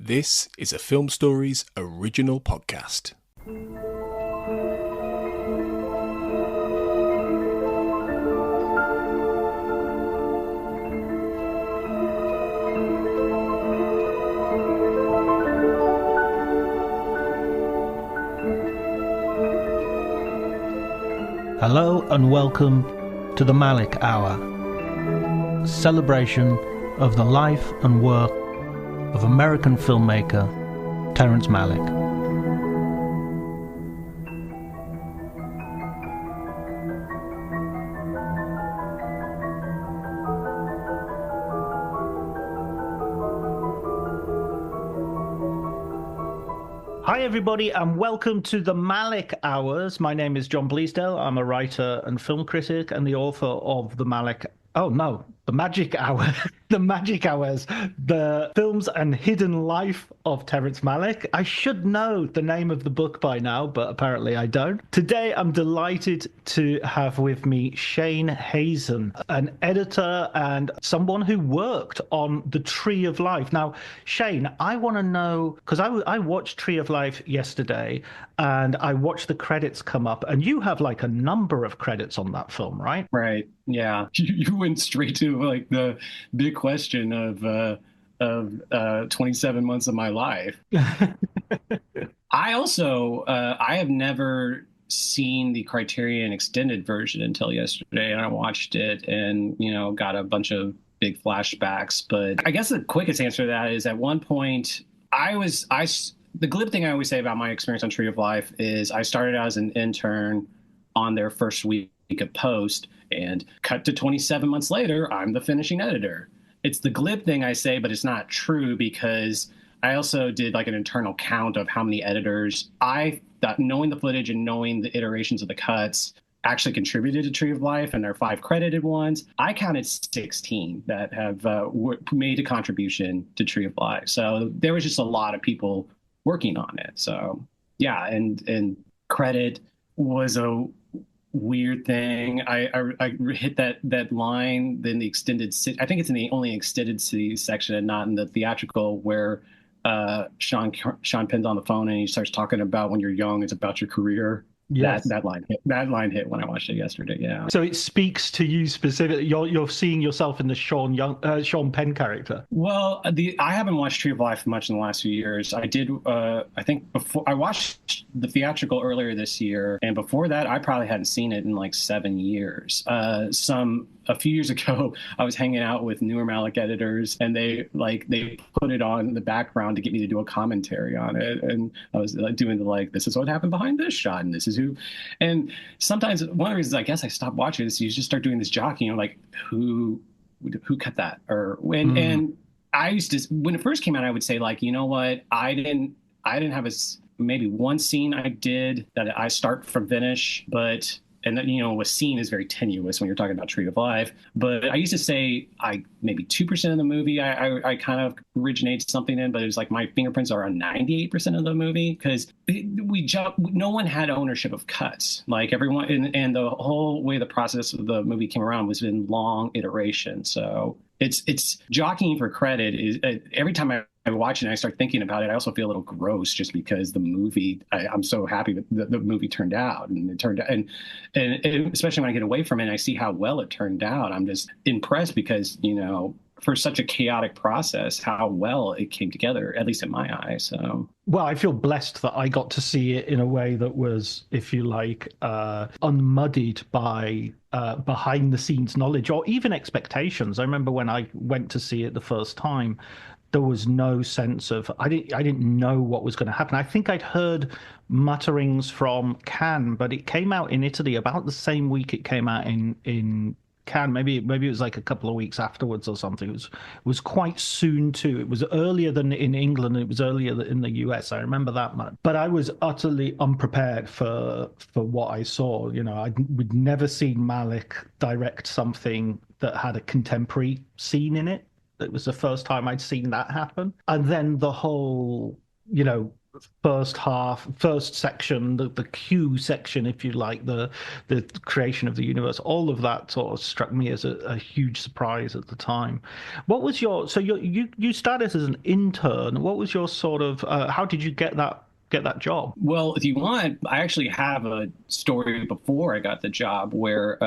This is a Film Stories original podcast. Hello and welcome to the Malick Hour, celebration of the life and work of American filmmaker Terrence Malick. Hi everybody and welcome to the Malick Hours. My name is John Bleasdale. I'm a writer and film critic and the author of the Magic Hour, the Magic Hours, the films and hidden life of Terrence Malick. I should know the name of the book by now, but apparently I don't. Today I'm delighted to have with me Shane Hazen, an editor and someone who worked on The Tree of Life. Now, Shane, I want to know, because I watched Tree of Life yesterday and I watched the credits come up, and you have like a number of credits on that film, right? Right. Yeah. You went straight to like the big question of 27 months of my life. I also I have never seen the Criterion extended version until yesterday, and I watched it and got a bunch of big flashbacks. But I guess the quickest answer to that is at one point the glib thing I always say about my experience on Tree of Life is I started out as an intern on their first week of post, and cut to 27 months later, I'm the finishing editor. It's the glib thing I say, but it's not true, because I also did like an internal count of how many editors I thought, knowing the footage and knowing the iterations of the cuts, actually contributed to Tree of Life, and there are 5 credited ones. I counted 16 that have made a contribution to Tree of Life. So there was just a lot of people working on it. So yeah, and credit was a weird thing. I hit that line in the extended city. I think it's in the only extended city section and not in the theatrical, where Sean Penn's on the phone and he starts talking about when you're young, it's about your career. Yes. That line hit when I watched it yesterday. Yeah. So it speaks to you specifically. You're seeing yourself in the Sean Penn character. Well, I haven't watched Tree of Life much in the last few years. I did. I think before I watched the theatrical earlier this year, and before that, I probably hadn't seen it in like 7 years. A few years ago, I was hanging out with newer Malick editors, and they put it on in the background to get me to do a commentary on it, and I was doing this is what happened behind this shot, and this is who. And sometimes one of the reasons I guess I stopped watching is you just start doing this jockeying, like who cut that, or when. And I used to, when it first came out, I would say like, you know what, I didn't have maybe one scene I did that I start from finish, but. And then, a scene is very tenuous when you're talking about Tree of Life. But I used to say maybe 2% of the movie I kind of originate something in, but it was like my fingerprints are on 98% of the movie, because no one had ownership of cuts. Like everyone, and the whole way the process of the movie came around was in long iteration. So it's jockeying for credit. Is every time I watch it and I start thinking about it, I also feel a little gross, just because the movie, I'm so happy that the movie turned out, and it turned out, and especially when I get away from it and I see how well it turned out, I'm just impressed, because, for such a chaotic process, how well it came together, at least in my eyes. So. Well, I feel blessed that I got to see it in a way that was, if you like, unmuddied by behind the scenes knowledge or even expectations. I remember when I went to see it the first time, there was no sense of, I didn't know what was going to happen. I think I'd heard mutterings from Cannes, but it came out in Italy about the same week it came out in Cannes. Maybe it was like a couple of weeks afterwards or something. It was quite soon too. It was earlier than in England. It was earlier in the US. I remember that much. But I was utterly unprepared for what I saw. We'd never seen Malick direct something that had a contemporary scene in it. It was the first time I'd seen that happen. And then the whole, first section, the Q section, if you like, the creation of the universe, all of that sort of struck me as a huge surprise at the time. What was your so you started as an intern? What was your sort of how did you get that job? Well, if you want, I actually have a story before I got the job where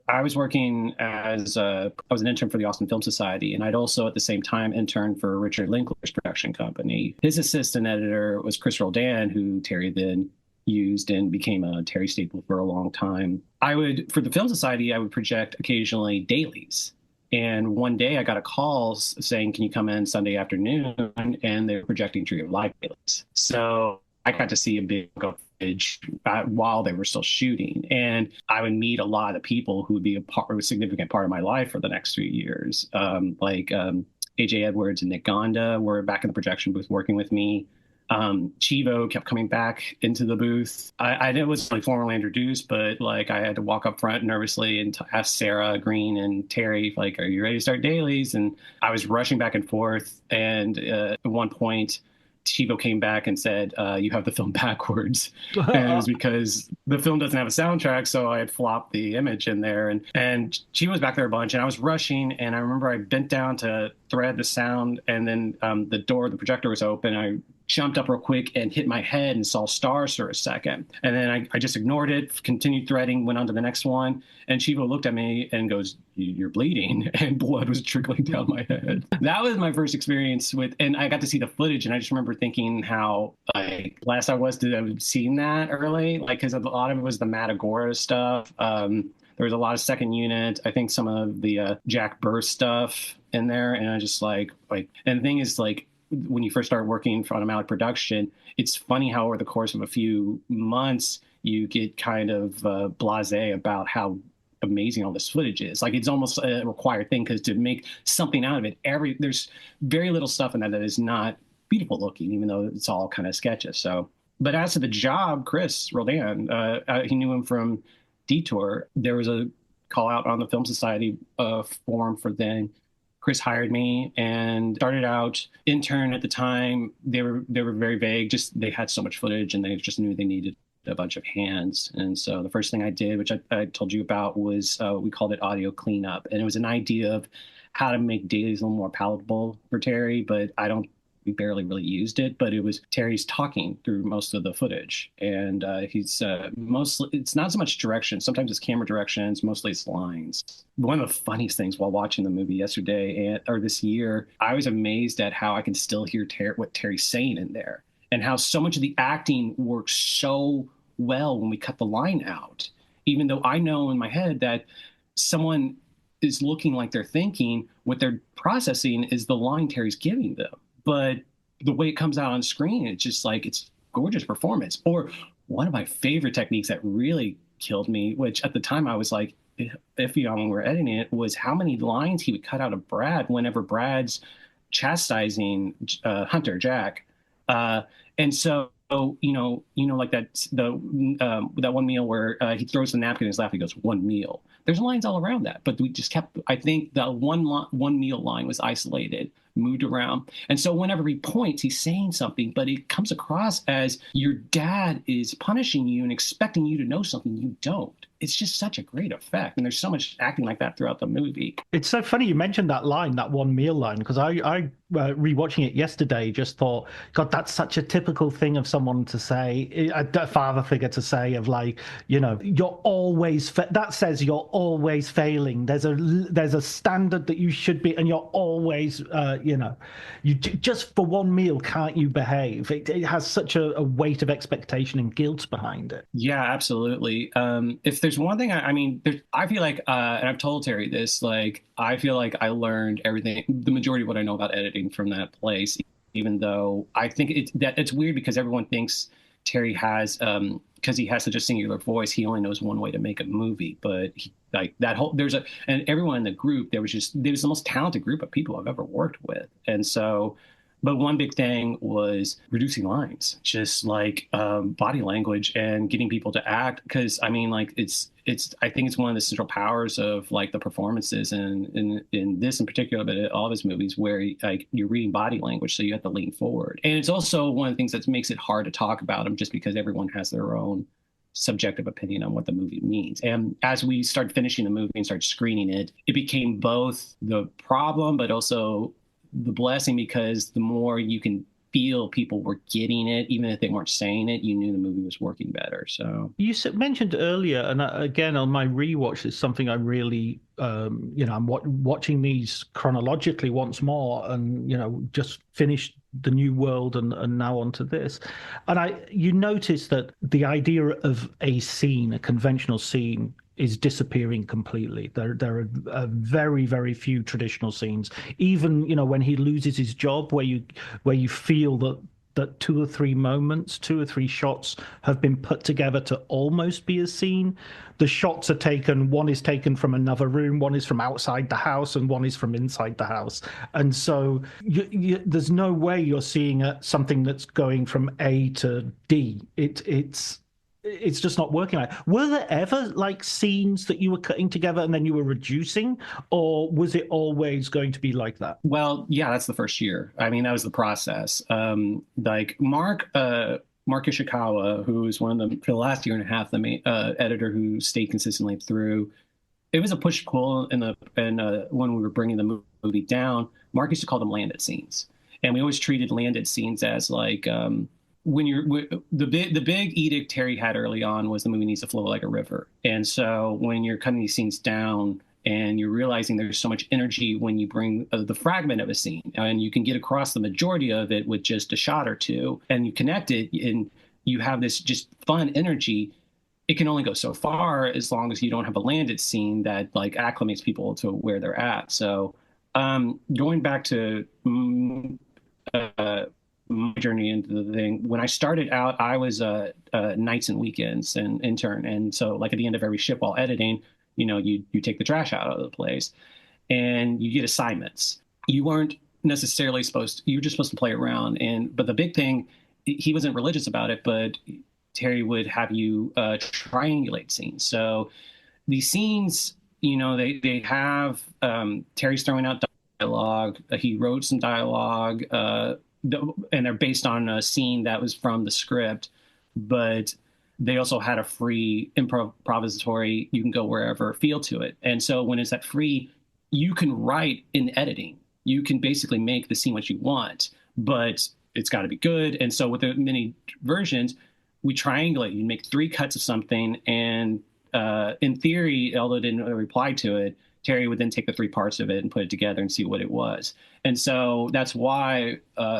I was working as I was an intern for the Austin Film Society, and I'd also at the same time interned for Richard Linklater's production company. His assistant editor was Chris Roldan, who Terry then used and became a Terry staple for a long time. For the Film Society, I would project occasionally dailies. And one day I got a call saying, can you come in Sunday afternoon? And they were projecting Tree of Life dailies. So I got to see a big footage while they were still shooting. And I would meet a lot of people who would be a significant part of my life for the next 3 years. A.J. Edwards and Nick Gonda were back in the projection booth working with me. Chivo kept coming back into the booth. I was like formally introduced, but like I had to walk up front nervously and ask Sarah Green and Terry, like, are you ready to start dailies? And I was rushing back and forth. And at one point, Chivo came back and said, you have the film backwards. And it was because the film doesn't have a soundtrack, so I had flopped the image in there. And Chivo was back there a bunch, and I was rushing, and I remember I bent down to thread the sound, and then the projector was open. I jumped up real quick and hit my head and saw stars for a second. And then I just ignored it, continued threading, went on to the next one. And Chivo looked at me and goes, you're bleeding. And blood was trickling down my head. That was my first experience and I got to see the footage. And I just remember thinking how blessed I was to have seen that early, like, because a lot of it was the Matagora stuff. There was a lot of second unit. I think some of the Jack Burr stuff in there. And I just like, and the thing is, like, when you first start working for automatic production, it's funny how over the course of a few months, you get kind of blasé about how amazing all this footage is. Like, it's almost a required thing, because to make something out of it, there's very little stuff in that is not beautiful looking, even though it's all kind of sketches. So, but as to the job, Chris Roldan, he knew him from Detour. There was a call out on the Film Society forum for then. Chris hired me and started out intern at the time. They were very vague. Just they had so much footage and they just knew they needed a bunch of hands. And so the first thing I did, which I told you about, was we called it audio cleanup. And it was an idea of how to make dailies a little more palatable for Terry, but we barely really used it, but it was Terry's talking through most of the footage. And he's mostly, it's not so much direction. Sometimes it's camera directions, mostly it's lines. One of the funniest things while watching the movie yesterday or this year, I was amazed at how I can still hear what Terry's saying in there, and how so much of the acting works so well when we cut the line out, even though I know in my head that someone is looking like they're thinking, what they're processing is the line Terry's giving them. But the way it comes out on screen, it's just like, it's gorgeous performance. Or one of my favorite techniques that really killed me, which at the time I was like iffy on when we were editing it, was how many lines he would cut out of Brad whenever Brad's chastising Hunter, Jack. And so, like that one meal where he throws the napkin in his lap, he goes, one meal. There's lines all around that, but we just kept, I think the one meal line was isolated, moved around. And so whenever he points, he's saying something, but it comes across as your dad is punishing you and expecting you to know something you don't. It's just such a great effect. And there's so much acting like that throughout the movie. It's so funny you mentioned that line, that one meal line, because I rewatching it yesterday, just thought, God, that's such a typical thing of someone to say, a father figure to say, of like, you're always, that says you're always failing. There's a standard that you should be, and you're always, you just for one meal, can't you behave? It has such a weight of expectation and guilt behind it. Yeah, absolutely. If there's one thing, I feel like, and I've told Terry this, like, I feel like I learned everything, the majority of what I know about editing from that place, even though I think it's weird because everyone thinks Terry has, because he has such a singular voice, he only knows one way to make a movie. But and everyone in the group, there was the most talented group of people I've ever worked with. And so But one big thing was reducing lines, just like body language and getting people to act. Because I mean, like I think it's one of the central powers of like the performances and in this in particular, but all of his movies where like you're reading body language, so you have to lean forward. And it's also one of the things that makes it hard to talk about him, just because everyone has their own subjective opinion on what the movie means. And as we started finishing the movie and started screening it, it became both the problem, but also the blessing, because the more you can feel people were getting it, even if they weren't saying it, you knew the movie was working better. So you mentioned earlier, and again on my rewatch, it's something I really, I'm watching these chronologically once more, and just finished the New World and now onto this, and you notice that the idea of a scene, a conventional scene, is disappearing completely. There are very, very few traditional scenes. Even when he loses his job, where you feel that two or three shots have been put together to almost be a scene. The shots are taken. One is taken from another room, one is from outside the house, and one is from inside the house. And so there's no way you're seeing something that's going from A to D. It's just not working right. Were there ever like scenes that you were cutting together and then you were reducing, or was it always going to be like that? Well, yeah, that's the first year. I mean, that was the process. Like Mark Ishikawa, who was one of them for the last year and a half, the main editor who stayed consistently through. It was a push-pull when we were bringing the movie down. Mark used to call them landed scenes, and we always treated landed scenes as like. The big edict Terry had early on was the movie needs to flow like a river. And so when you're cutting these scenes down and you're realizing there's so much energy when you bring the fragment of a scene, and you can get across the majority of it with just a shot or two, and you connect it and you have this just fun energy, it can only go so far as long as you don't have a landed scene that like acclimates people to where they're at. So going back to my journey into the thing. When I started out, I was nights and weekends and intern, and so like at the end of every shift while editing, you take the trash out of the place, and you get assignments. You weren't necessarily you were just supposed to play around, but the big thing, he wasn't religious about it, but Terry would have you triangulate scenes. So these scenes, they have Terry's throwing out dialogue. He wrote some dialogue. And they're based on a scene that was from the script, but they also had a free improvisatory, you can go wherever feel to it. And so when it's that free, you can write in editing. You can basically make the scene what you want, but it's got to be good. And so with the many versions, we triangulate. You make 3 cuts of something, and in theory, although it didn't reply to it, Terry would then take the 3 parts of it and put it together and see what it was. And so that's why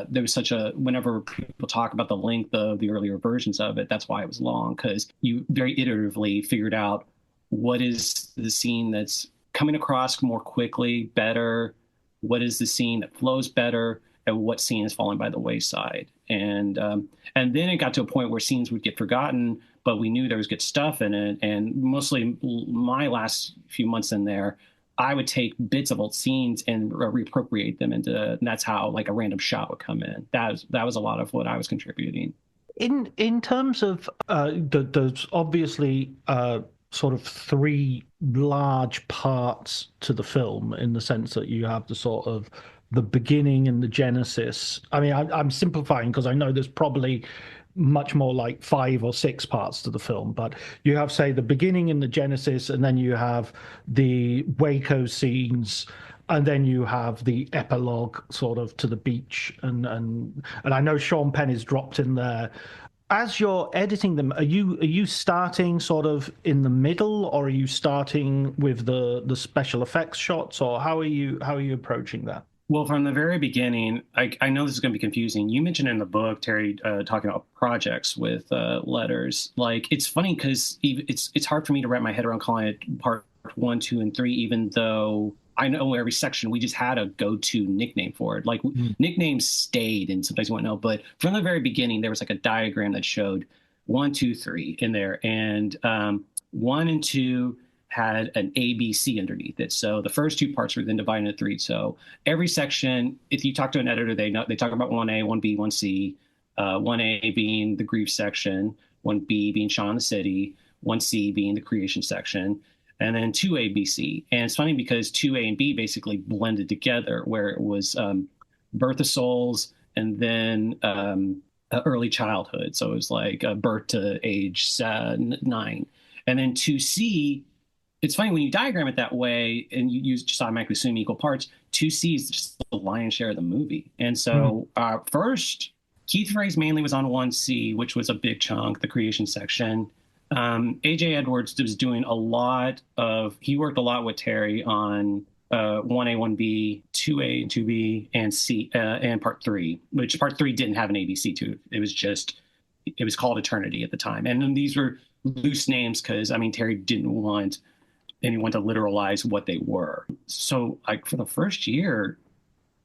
there was whenever people talk about the length of the earlier versions of it, that's why it was long, because you very iteratively figured out what is the scene that's coming across more quickly, better, what is the scene that flows better, and what scene is falling by the wayside. And then it got to a point where scenes would get forgotten, but we knew there was good stuff in it. And mostly my last few months in there, I would take bits of old scenes and reappropriate them and that's how like a random shot would come in. That was a lot of what I was contributing. In terms of there's obviously sort of 3 large parts to the film, in the sense that you have the sort of the beginning and the genesis. I mean, I'm simplifying because I know there's probably much more like 5 or 6 parts to the film, but you have, say, the beginning and the genesis, and then you have the Waco scenes, and then you have the epilogue sort of to the beach, and I know Sean Penn is dropped in there. As you're editing them, are you starting sort of in the middle, or are you starting with the special effects shots, or how are you approaching that? Well, from the very beginning, I know this is going to be confusing. You mentioned in the book, Terry, talking about projects with letters. Like, it's funny because it's hard for me to wrap my head around calling it part 1, 2, and 3, even though I know every section we just had a go-to nickname for it. Like nicknames stayed, and sometimes you won't know. But from the very beginning, there was like a diagram that showed 1, 2, 3 in there, and 1 and 2 had an A, B, C underneath it. So the first two parts were then divided into three. So every section, if you talk to an editor, they talk about 1A, 1B, 1C, 1A being the grief section, 1B being Shaun of the City, 1C being the creation section, and then 2A, B, C. And it's funny because 2A and B basically blended together, where it was birth of souls and then early childhood. So it was like birth to age 9. And then 2C, it's funny when you diagram it that way and you just automatically assume equal parts, 2C is just the lion's share of the movie. And so first, Keith Frey's mainly was on 1C, which was a big chunk, the creation section. AJ Edwards was doing a lot of, he worked a lot with Terry on 1A, 1B, 2A, and 2B, and C, and Part 3, which Part 3 didn't have an ABC to it. It was called Eternity at the time. And then these were loose names because, I mean, Terry didn't want anyone to literalize what they were. So, like, for the first year,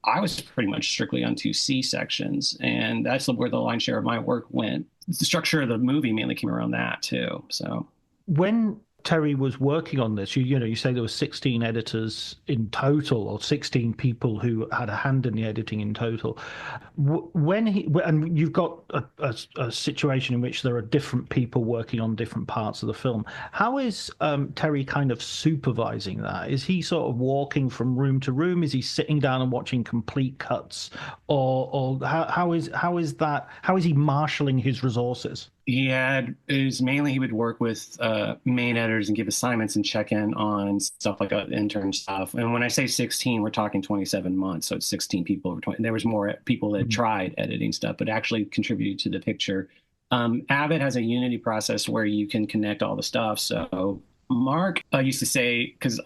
I was pretty much strictly on 2C sections, and that's where the lion's share of my work went. The structure of the movie mainly came around that, too. So when Terry was working on this, you say there were 16 editors in total, or 16 people who had a hand in the editing in total. And you've got a situation in which there are different people working on different parts of the film. How is Terry kind of supervising that? Is he sort of walking from room to room? Is he sitting down and watching complete cuts, or how is he marshalling his resources? Mainly he would work with main editors and give assignments and check in on stuff like intern stuff. And when I say 16, we're talking 27 months. So it's 16 people over 20. There was more people that tried editing stuff, but actually contributed to the picture. Avid has a Unity process where you can connect all the stuff. So Mark used to say, because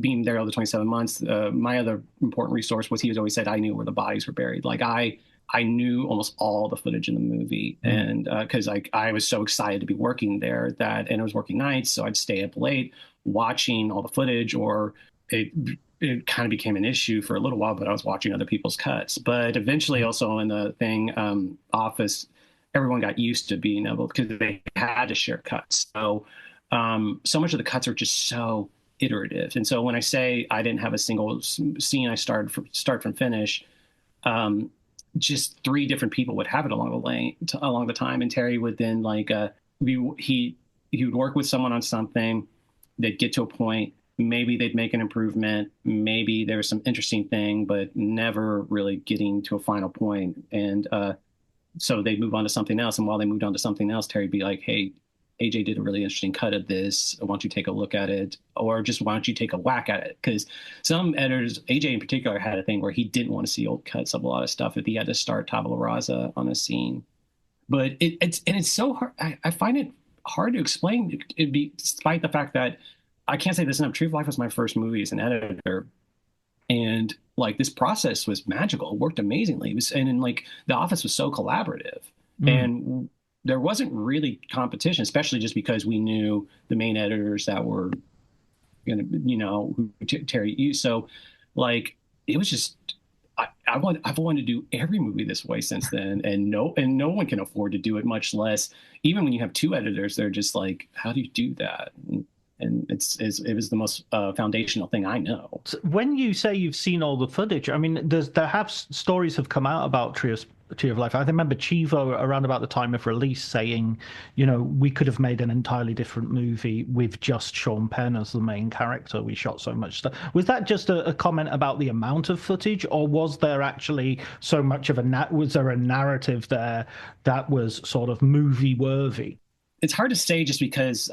being there all the 27 months, my other important resource was he was always said I knew where the bodies were buried. Like I knew almost all the footage in the movie, and because I was so excited to be working there and I was working nights, so I'd stay up late watching all the footage, or it kind of became an issue for a little while, but I was watching other people's cuts. But eventually also in the thing office, everyone got used to being able, because they had to share cuts. So so much of the cuts were just so iterative. And so when I say I didn't have a single scene I start from finish, just 3 different people would have it along the time, and Terry would then he would work with someone on something. They'd get to a point, maybe they'd make an improvement, maybe there was some interesting thing, but never really getting to a final point. And so they'd move on to something else, and while they moved on to something else, Terry'd be like, "Hey, AJ did a really interesting cut of this. Why don't you take a look at it? Or just why don't you take a whack at it?" Because some editors, AJ in particular, had a thing where he didn't want to see old cuts of a lot of stuff if he had to start tabula rasa on a scene. But it's so hard. I find it hard to explain. Despite the fact that I can't say this enough. Tree of Life was my first movie as an editor, and like this process was magical. It worked amazingly. The office was so collaborative, and there wasn't really competition, especially just because we knew the main editors that were going to, who Terry used. So, like, it was just, I've wanted to do every movie this way since then, and no one can afford to do it, much less, even when you have 2 editors, they're just like, how do you do that? And it was the most foundational thing I know. So when you say you've seen all the footage, I mean, stories have come out about Tree of Life. I remember Chivo around about the time of release saying, we could have made an entirely different movie with just Sean Penn as the main character. We shot so much stuff. Was that just a comment about the amount of footage, or was there actually so much of was there a narrative there that was sort of movie worthy? It's hard to say, just because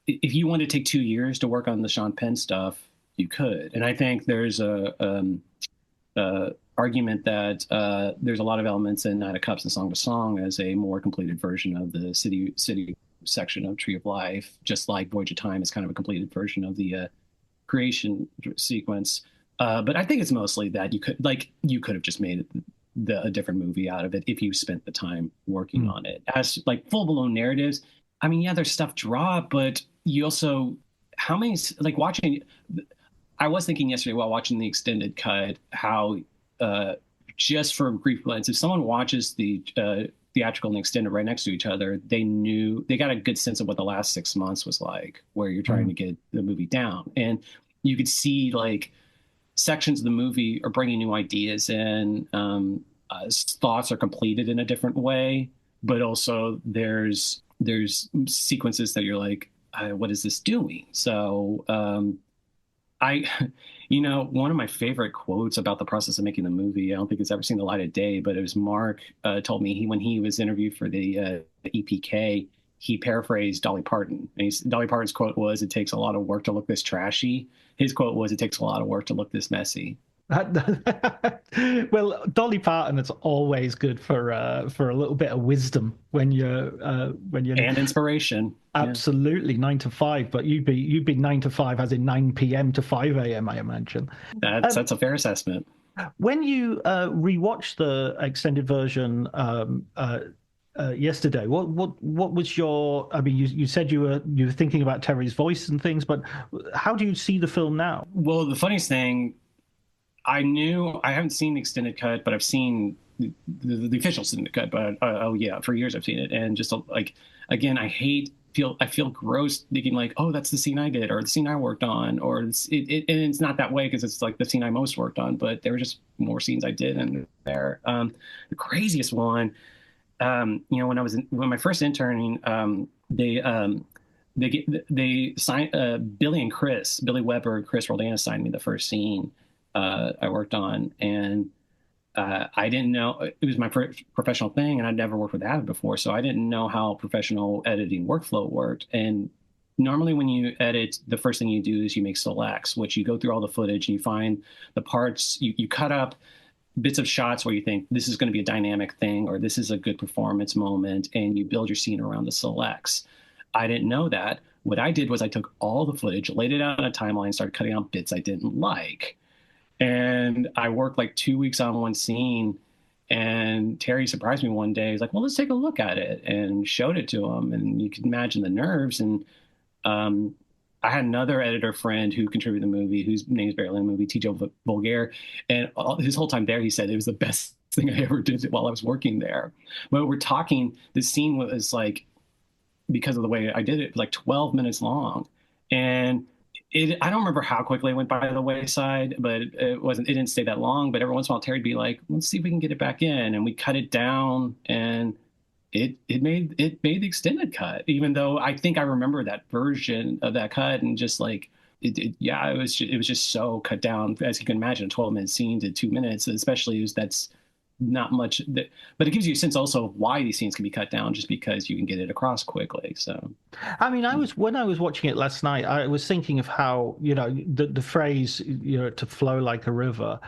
if you wanted to take 2 years to work on the Sean Penn stuff, you could. And I think there's a argument that there's a lot of elements in Night of Cups and Song to Song as a more completed version of the city section of Tree of Life, just like Voyage of Time is kind of a completed version of the creation sequence. But I think it's mostly that you could have just made a different movie out of it if you spent the time working on it. As like full-blown narratives, I mean, yeah, there's stuff dropped, but you also, how many, like watching, I was thinking yesterday while watching the extended cut, how just for brief glance, if someone watches the theatrical and extended right next to each other, they got a good sense of what the last 6 months was like, where you're trying to get the movie down. And you could see like sections of the movie are bringing new ideas in. Thoughts are completed in a different way, but also there's sequences that you're like, what is this doing? So I, one of my favorite quotes about the process of making the movie, I don't think it's ever seen the light of day, but it was Mark told me when he was interviewed for the EPK, he paraphrased Dolly Parton. And Dolly Parton's quote was, "It takes a lot of work to look this trashy." His quote was, "It takes a lot of work to look this messy." Well, Dolly Parton is always good for a little bit of wisdom when you're and inspiration. Absolutely, 9 to 5, but you'd be 9 to 5 as in 9 p.m. to 5 a.m. I imagine. That's a fair assessment. When you rewatched the extended version yesterday, what was your? I mean, you said you were thinking about Terry's voice and things, but how do you see the film now? Well, the funniest thing, I haven't seen the extended cut, but I've seen the official extended cut. But for years I've seen it, and just like again, I feel gross thinking like, oh, that's the scene I did, or the scene I worked on, or and it's not that way because it's like the scene I most worked on, but there were just more scenes I did in there. The craziest one, when my first interning, they signed Billy Weber and Chris Roldan signed me the first scene I worked on, and I didn't know it was my professional thing, and I'd never worked with Avid before, so I didn't know how professional editing workflow worked. And normally when you edit, the first thing you do is you make selects, which you go through all the footage and you find the parts, you cut up bits of shots where you think this is going to be a dynamic thing, or this is a good performance moment, and you build your scene around the selects. I didn't know that. What I did was I took all the footage, laid it out on a timeline, started cutting out bits I didn't like. And I worked like 2 weeks on one scene, and Terry surprised me one day. He's like, well, let's take a look at it, and showed it to him. And you can imagine the nerves. And I had another editor friend who contributed the movie, whose name is barely in the movie, TJ Vulgaire. And his whole time there, he said it was the best thing I ever did while I was working there. But we're talking, the scene was like, because of the way I did it, it was like 12 minutes long. And I don't remember how quickly it went by the wayside, but it didn't stay that long. But every once in a while, Terry'd be like, let's see if we can get it back in. And we cut it down, and it made the extended cut, even though I think I remember that version of that cut, and just like, it was just so cut down, as you can imagine, a 12-minute scene to 2 minutes, especially that's not much, but it gives you a sense also of why these scenes can be cut down, just because you can get it across quickly. So, I mean, when I was watching it last night, I was thinking of how, the phrase, to flow like a river.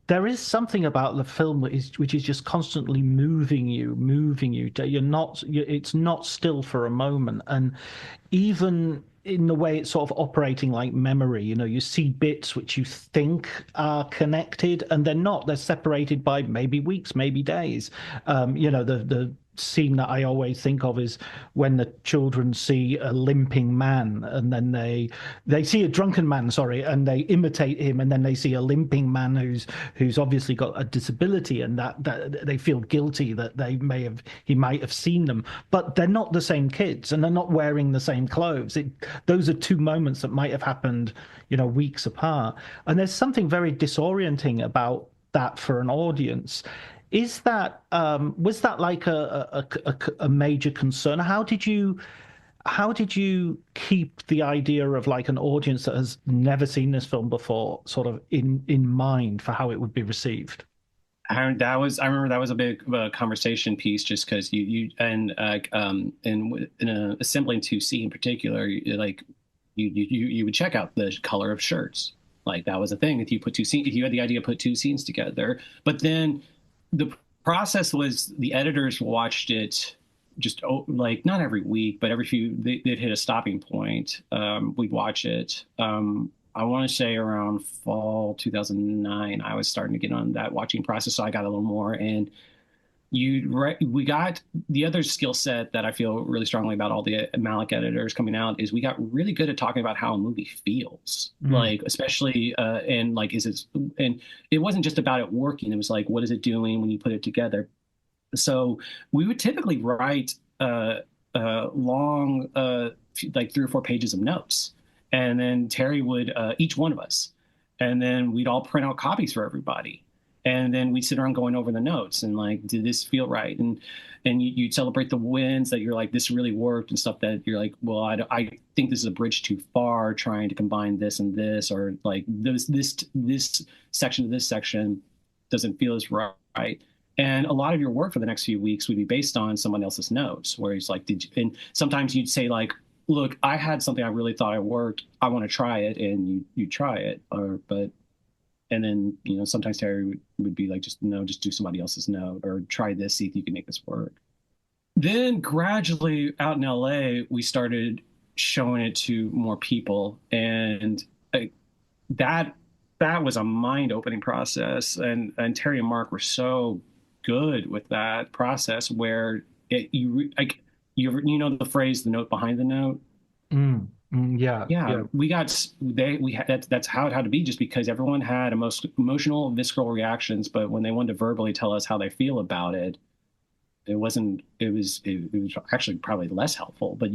There is something about the film which is just constantly moving you. It's not still for a moment. And even in the way it's sort of operating like memory, you see bits which you think are connected, and they're not. They're separated by maybe weeks, maybe days. The scene that I always think of is when the children see a limping man, and then they see a drunken man, and they imitate him, and then they see a limping man who's obviously got a disability, and that they feel guilty that he might have seen them, but they're not the same kids, and they're not wearing the same clothes. Those are two moments that might have happened, weeks apart, and there's something very disorienting about that for an audience. Was that like a major concern? How did you keep the idea of like an audience that has never seen this film before sort of in mind for how it would be received? I remember that was a big conversation piece, just because in assembling 2C in particular, you would check out the color of shirts. Like, that was a thing. If you had the idea to put two scenes together, but then the process was the editors watched it just like not every week, but every few, they'd hit a stopping point. We'd watch it. I want to say around fall 2009, I was starting to get on that watching process. So I got a little more, and we got the other skill set that I feel really strongly about all the Malick editors coming out is we got really good at talking about how a movie feels, like, especially and it wasn't just about it working. It was like, what is it doing when you put it together? So we would typically write long, like 3 or 4 pages of notes, and then Terry would each one of us, and then we'd all print out copies for everybody, and then we'd sit around going over the notes and like, did this feel right? And you'd celebrate the wins that you're like, this really worked, and stuff that you're like, well, I think this is a bridge too far, trying to combine this and this, or like this section to this section doesn't feel as right. And a lot of your work for the next few weeks would be based on someone else's notes, where he's like, did you, and sometimes you'd say like, look, I had something I really thought I worked. I want to try it. And you try it. And then, sometimes Terry would be like, just do somebody else's note, or try this, see if you can make this work. Then gradually out in LA, we started showing it to more people. And that was a mind-opening process. And Terry and Mark were so good with that process, where you know the phrase, the note behind the note. Yeah. That's how it had to be, just because everyone had emotional, visceral reactions, but when they wanted to verbally tell us how they feel about it, it was actually probably less helpful. But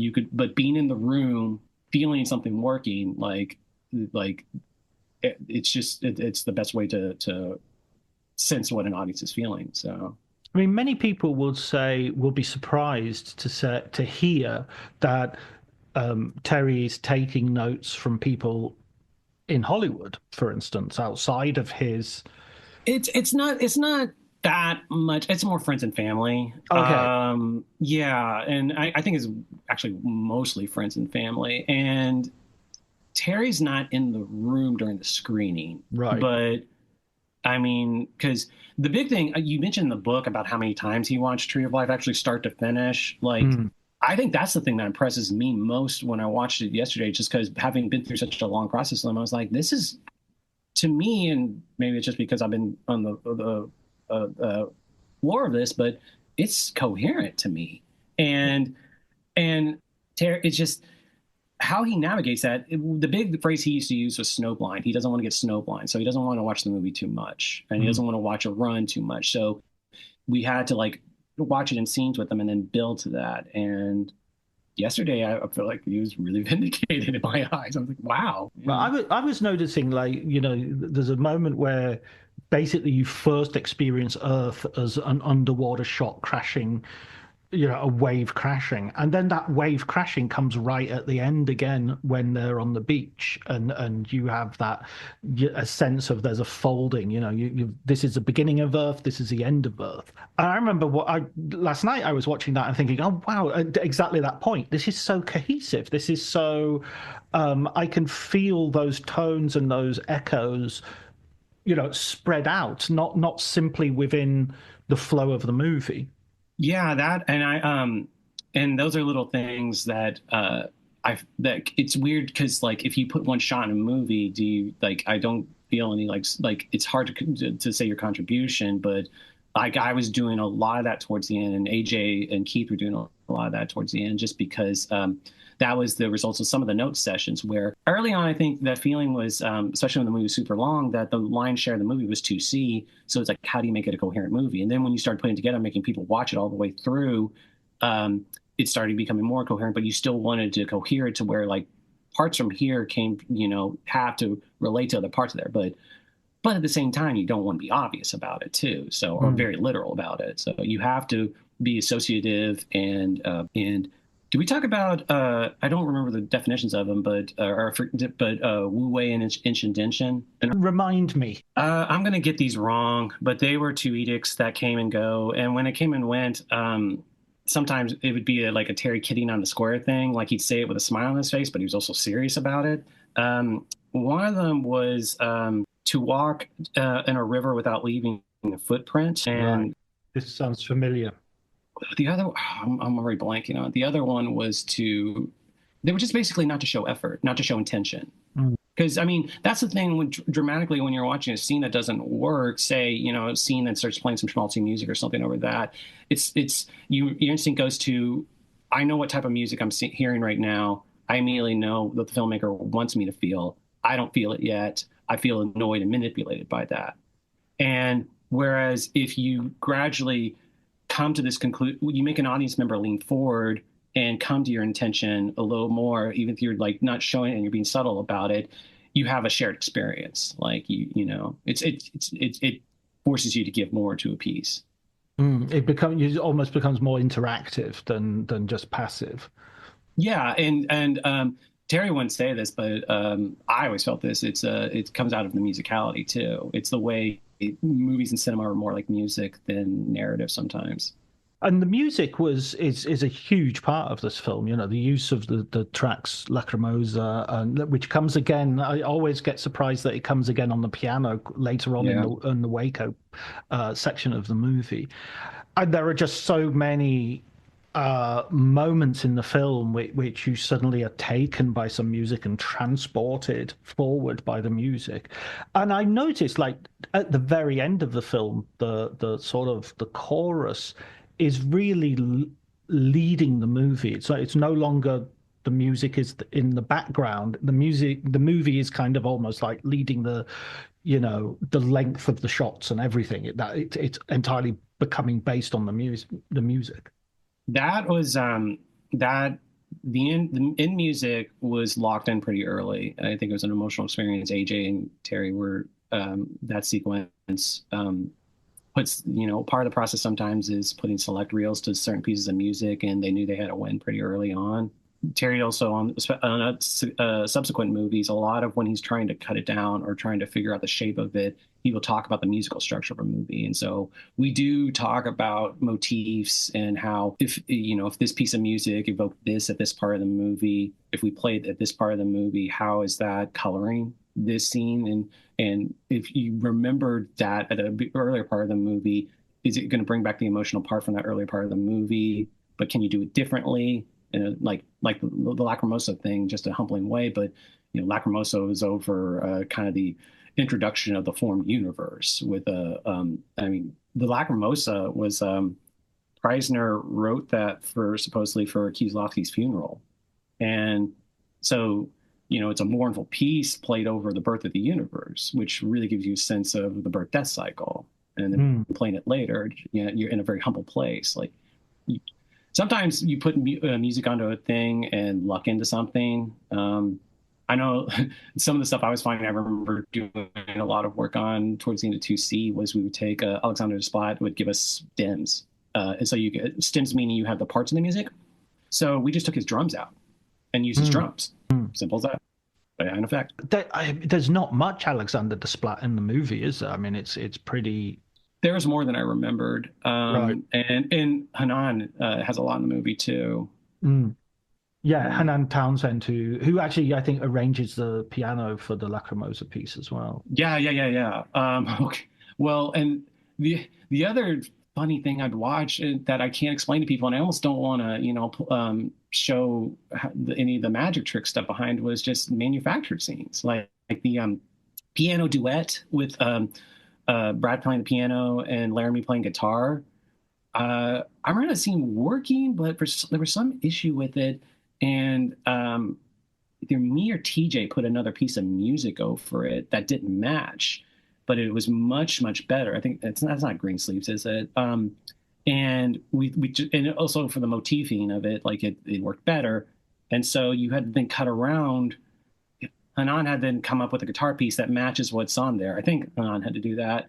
being in the room, feeling something working, it's the best way to sense what an audience is feeling. So, I mean, many people will be surprised to hear that Terry is taking notes from people in Hollywood, for instance, outside of his. It's not that much. It's more friends and family. Okay. Yeah, and I think it's actually mostly friends and family. And Terry's not in the room during the screening, right? But I mean, because the big thing you mentioned in the book about how many times he watched Tree of Life, actually start to finish, like. I think that's the thing that impresses me most when I watched it yesterday, just because having been through such a long process with them, I was like, this is, to me, and maybe it's just because I've been on the lore of this, but it's coherent to me. And it's just how he navigates that. The big phrase he used to use was snowblind. He doesn't want to get snowblind, so he doesn't want to watch the movie too much, and he doesn't want to watch a run too much. So we had to watch it in scenes with them and then build to that. And yesterday, I feel like he was really vindicated in my eyes. I was like, wow. Well, I was noticing, there's a moment where basically you first experience Earth as an underwater shot crashing, a wave crashing, and then that wave crashing comes right at the end again when they're on the beach, and you have a sense of there's a folding. This is the beginning of Earth, this is the end of Earth. And I remember last night I was watching that and thinking, oh wow, exactly that point. This is so cohesive. This is so I can feel those tones and those echoes, spread out, not simply within the flow of the movie. Yeah, that, and those are little things that that it's weird, because if you put one shot in a movie, do you I don't feel any it's hard to say your contribution, but I was doing a lot of that towards the end, and AJ and Keith were doing a lot of that towards the end, just because that was the results of some of the note sessions, where early on, I think that feeling was, especially when the movie was super long, that the lion's share of the movie was 2C. So it's like, how do you make it a coherent movie? And then when you start putting it together, making people watch it all the way through, it started becoming more coherent, but you still wanted to cohere it to where parts from here came, have to relate to other parts of there. But at the same time, you don't want to be obvious about it too. So, or very literal about it. So you have to be associative and do we talk about? I don't remember the definitions of them, but Wu Wei and Inshin. Remind me. I'm going to get these wrong, but they were 2 edicts that came and go, and when it came and went, sometimes it would be a Terry kidding on the square thing, like he'd say it with a smile on his face, but he was also serious about it. One of them was to walk in a river without leaving a footprint, and right. This sounds familiar. The other, I'm already blanking on it. The other one was they were just basically not to show effort, not to show intention. Because, I mean, that's the thing dramatically when you're watching a scene that doesn't work, say, a scene that starts playing some schmaltzy music or something over that, your instinct goes to, I know what type of music I'm hearing right now. I immediately know what the filmmaker wants me to feel. I don't feel it yet. I feel annoyed and manipulated by that. And whereas if you gradually come to this conclusion, you make an audience member lean forward and come to your intention a little more, even if you're like not showing it and you're being subtle about it, you have a shared experience. Like it forces you to give more to a piece. It almost becomes more interactive than just passive. Yeah, and Terry wouldn't say this, but I always felt this. It comes out of the musicality too. It's the way movies and cinema are more like music than narrative sometimes. And the music is a huge part of this film. You know, the use of the tracks Lacrimosa, which comes again. I always get surprised that it comes again on the piano later on in the Waco section of the movie. And there are just so many moments in the film which you suddenly are taken by some music and transported forward by the music. And I noticed, like at the very end of the film, the sort of the chorus is really leading the movie. It's no longer the music is in the background. The movie is kind of almost like leading the length of the shots and everything. It's entirely becoming based on the music. That was the end music was locked in pretty early. I think it was an emotional experience. AJ and Terry were that sequence puts, part of the process sometimes is putting select reels to certain pieces of music, and they knew they had to win pretty early on. Terry also on subsequent movies, a lot of when he's trying to cut it down or trying to figure out the shape of it, he will talk about the musical structure of a movie. And so we do talk about motifs and how if this piece of music evoked this at this part of the movie, if we played at this part of the movie, how is that coloring this scene? And if you remembered that at an earlier part of the movie, is it going to bring back the emotional part from that earlier part of the movie? But can you do it differently? Like the Lacrimosa thing, just a humbling way, but Lacrimosa is over kind of the introduction of the formed universe with the Lacrimosa was Preisner wrote that supposedly for Kieslowski's funeral, and so it's a mournful piece played over the birth of the universe, which really gives you a sense of the birth-death cycle, and then playing it later, you're in a very humble place, like. Sometimes you put music onto a thing and luck into something. I know some of the stuff I was finding, I remember doing a lot of work on towards the end of 2C was we would take Alexander Desplat would give us stems. And so you get stems, meaning you have the parts of the music. So we just took his drums out and used his drums. Simple as that. But in effect. There's not much Alexander Desplat in the movie, is there? I mean, it's pretty... There's more than I remembered. Right. And Hanan has a lot in the movie too. Yeah, Hanan Townsend, who actually I think arranges the piano for the Lacrimosa piece as well. Yeah. Okay. Well, and the other funny thing I'd watch that I can't explain to people, and I almost don't want to, show any of the magic trick stuff behind, was just manufactured scenes, like the piano duet with Brad playing the piano and Laramie playing guitar. I remember that scene working, but there was some issue with it, and either me or TJ put another piece of music over it that didn't match, but it was much, much better. I think that's not Greensleeves, is it? And and also for the motifing of it, like it worked better, and so you had to then cut around. Hanan had then come up with a guitar piece that matches what's on there. I think Hanan had to do that.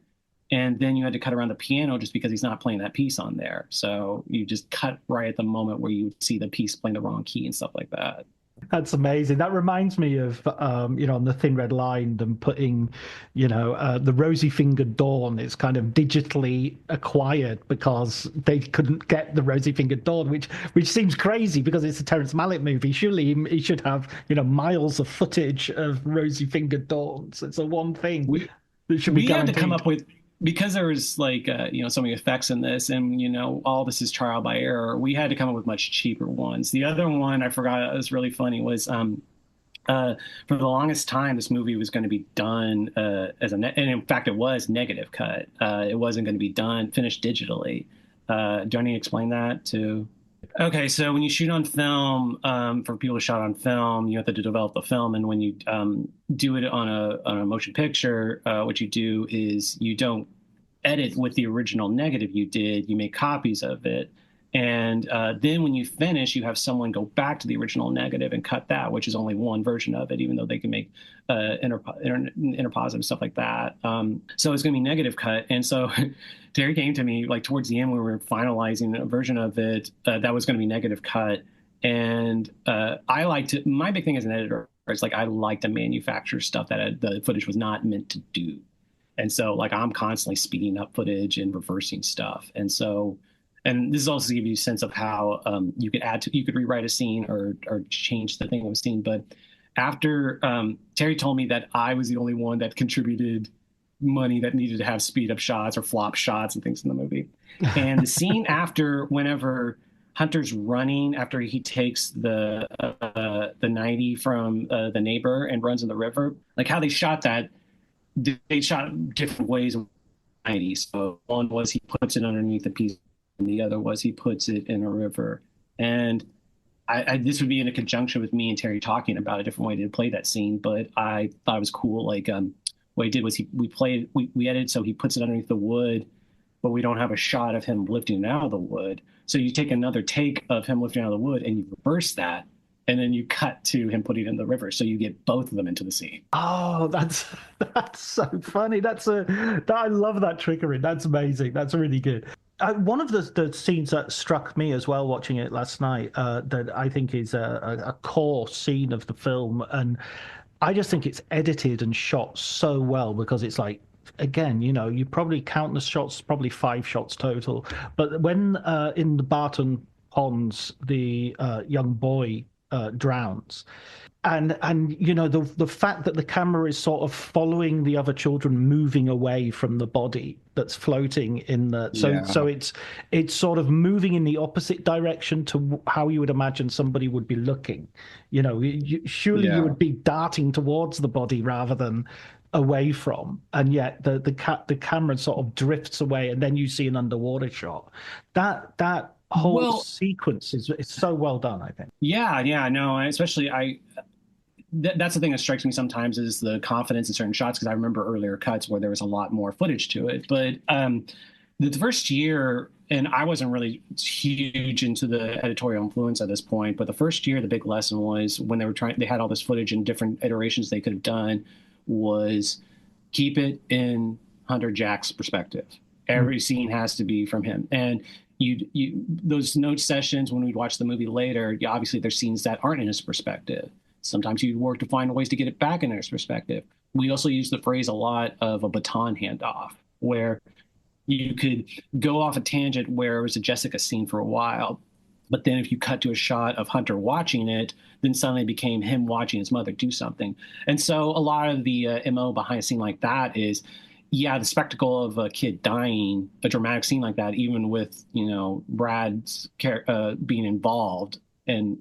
And then you had to cut around the piano just because he's not playing that piece on there. So you just cut right at the moment where you see the piece playing the wrong key and stuff like that. That's amazing. That reminds me of, on the Thin Red Line, them putting, the Rosy Fingered Dawn. It's kind of digitally acquired because they couldn't get the Rosy Fingered Dawn, which seems crazy because it's a Terrence Malick movie. Surely he should have, miles of footage of Rosy Fingered Dawns. It's the one thing that should be guaranteed. We had to come up with, because there was like so many effects in this, and all this is trial by error, we had to come up with much cheaper ones. The other one I forgot was really funny was for the longest time this movie was going to be done and in fact it was negative cut. It wasn't going to be finished digitally. Do I need to explain that too? Okay, so when you shoot on film, for people who shot on film, you have to develop the film, and when you do it on a motion picture, what you do is you don't edit with the original negative you did, you make copies of it. And then when you finish, you have someone go back to the original negative and cut that, which is only one version of it, even though they can make interpositive stuff like that. So it's going to be negative cut. And so Terry came to me like towards the end when we were finalizing a version of it that was going to be negative cut. And I like to, my big thing as an editor is like I like to manufacture stuff that the footage was not meant to do. And so like I'm constantly speeding up footage and reversing stuff. And so, and this is also to give you a sense of how you could rewrite a scene or change the thing that was seen. But after Terry told me that I was the only one that contributed money that needed to have speed up shots or flop shots and things in the movie. And the scene after, whenever Hunter's running after he takes the 90 from the neighbor and runs in the river, like how they shot that, they shot different ways of 90. So one was he puts it underneath a piece, and the other was he puts it in a river. And this would be in a conjunction with me and Terry talking about a different way to play that scene, but I thought it was cool. Like what he did was we edited so he puts it underneath the wood, but we don't have a shot of him lifting it out of the wood. So you take another take of him lifting out of the wood and you reverse that, and then you cut to him putting it in the river. So you get both of them into the scene. Oh, that's so funny. I love that trickery. That's amazing. That's really good. One of the scenes that struck me as well watching it last night that I think is a core scene of the film, and I just think it's edited and shot so well because it's like, again, you probably count the shots, probably 5 shots total. But when in the Barton Ponds, the young boy drowns, and the fact that the camera is sort of following the other children moving away from the body that's floating in the so it's sort of moving in the opposite direction to how you would imagine somebody would be looking. Surely you would be darting towards the body rather than away from, and yet the camera sort of drifts away, and then you see an underwater shot. That whole sequence is so well done, I think. Yeah, no, especially that's the thing that strikes me sometimes is the confidence in certain shots, because I remember earlier cuts where there was a lot more footage to it. But the first year, and I wasn't really huge into the editorial influence at this point, but the first year, the big lesson was when they had all this footage and different iterations they could have done, was keep it in Hunter Jack's perspective. Every scene has to be from him. And you those note sessions when we'd watch the movie later, obviously there's scenes that aren't in his perspective. Sometimes you'd work to find ways to get it back in his perspective. We also use the phrase a lot of a baton handoff, where you could go off a tangent where it was a Jessica scene for a while, but then if you cut to a shot of Hunter watching it, then suddenly it became him watching his mother do something. And so a lot of the MO behind a scene like that is, the spectacle of a kid dying, a dramatic scene like that, even with, Brad's being involved, and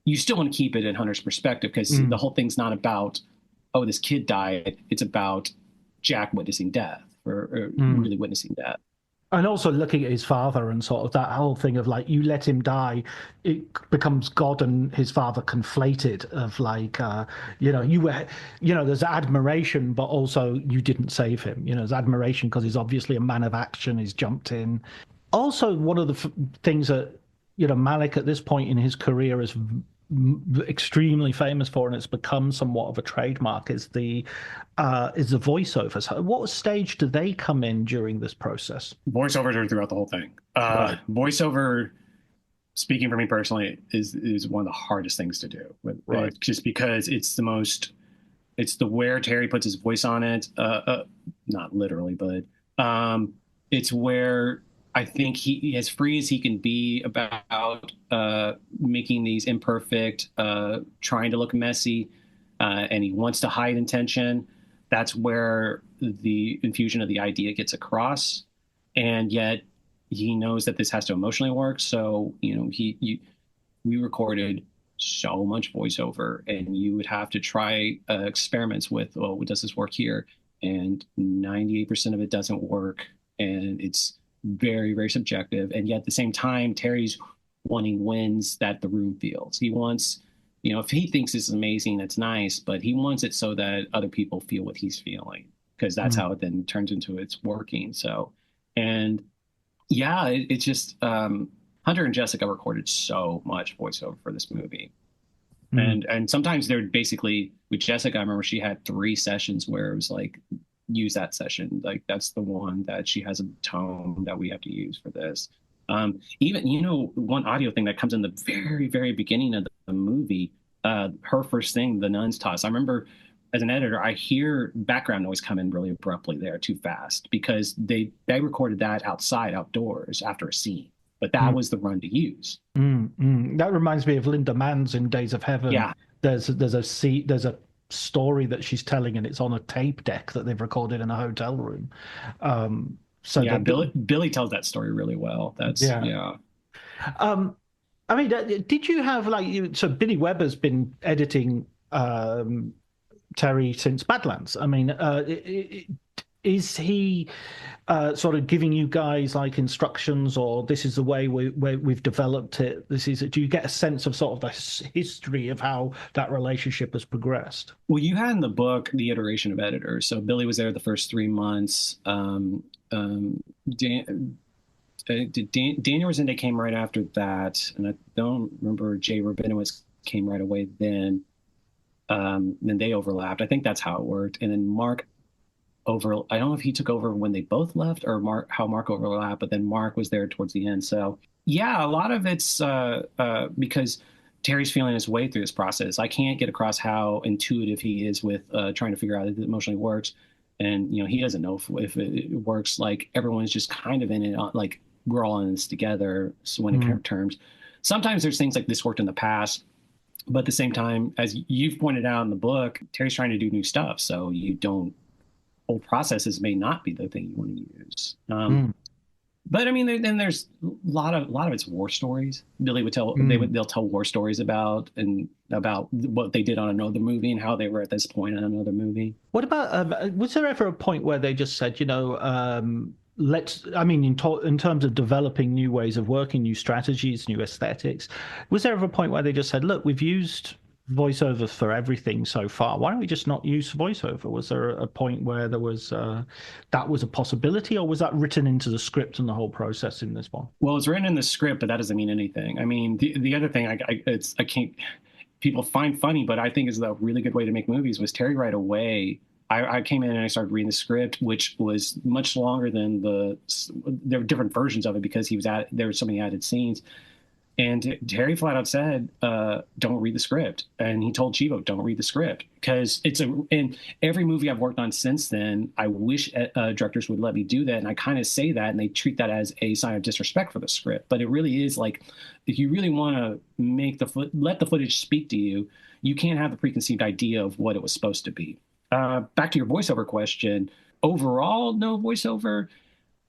you still want to keep it in Hunter's perspective, because the whole thing's not about, oh, this kid died. It's about Jack witnessing death or really witnessing death. And also looking at his father and sort of that whole thing of like, you let him die, it becomes God and his father conflated of like, you were, there's admiration, but also you didn't save him. There's admiration because he's obviously a man of action. He's jumped in. Also, one of the things that, Malick at this point in his career is extremely famous for, and it's become somewhat of a trademark, is the voiceovers. What stage do they come in during this process? Voiceovers are throughout the whole thing. Right. Voiceover, speaking for me personally, is one of the hardest things to do. Right. Just because it's the where Terry puts his voice on it. Not literally, but it's where I think he, as free as he can be about making these imperfect, trying to look messy, and he wants to hide intention. That's where the infusion of the idea gets across, and yet he knows that this has to emotionally work. So we recorded so much voiceover, and you would have to try experiments with, does this work here? And 98% of it doesn't work, and it's very, very subjective. And yet at the same time, Terry's wanting wins that the room feels. He wants, if he thinks this is amazing, that's nice, but he wants it so that other people feel what he's feeling. because that's how it then turns into its working. So, and yeah, it's just Hunter and Jessica recorded so much voiceover for this movie. And sometimes they're basically, with Jessica, I remember she had 3 sessions where it was like, use that session. Like, that's the one that she has a tone that we have to use for this. Even, one audio thing that comes in the very, very beginning of the movie, her first thing, the nuns toss. I remember as an editor, I hear background noise come in really abruptly there, too fast, because they recorded that outdoors after a scene. But that was the run to use. That reminds me of Linda Mann's in Days of Heaven. Yeah. There's a story that she's telling, and it's on a tape deck that they've recorded in a hotel room. Billy tells that story really well. I mean, did you have so Billy Weber's been editing Terry since Badlands. I mean, is he sort of giving you guys like instructions, or this is the way we've developed it? Do you get a sense of sort of the history of how that relationship has progressed? Well, you had in the book the iteration of editors. So Billy was there the first 3 months. Daniel Resende came right after that, and I don't remember Jay Rabinowitz came right away then. Then they overlapped. I think that's how it worked. And then Mark I don't know if he took over when they both left, or how Mark overlapped, but then Mark was there towards the end. So yeah, a lot of it's because Terry's feeling his way through this process. I can't get across how intuitive he is with trying to figure out if it emotionally works. And, he doesn't know if it works. Like, everyone's just kind of in it, like, we're all in this together. So when it comes to terms, sometimes there's things like this worked in the past, but at the same time, as you've pointed out in the book, Terry's trying to do new stuff. So old processes may not be the thing you want to use. But I mean, then there's a lot of it's war stories. Billy would tell they'll tell war stories about what they did on another movie and how they were at this point in another movie. What about was there ever a point where they just said, in terms of developing new ways of working, new strategies, new aesthetics, was there ever a point where they just said, look, we've used voiceover for everything so far, why don't we just not use voiceover? Was there a point where there was that was a possibility, or was that written into the script and the whole process in this one? Well, it's written in the script, but that doesn't mean anything. I mean, the other thing I can't people find funny, but I think is a really good way to make movies was Terry right away. I came in and I started reading the script, which was much longer than there were different versions of it because there were so many added scenes. And Terry flat out said, don't read the script. And he told Chivo, don't read the script. Because in every movie I've worked on since then, I wish directors would let me do that. And I kind of say that, and they treat that as a sign of disrespect for the script. But it really is like, if you really want to let the footage speak to you, you can't have the preconceived idea of what it was supposed to be. Back to your voiceover question, overall, no voiceover.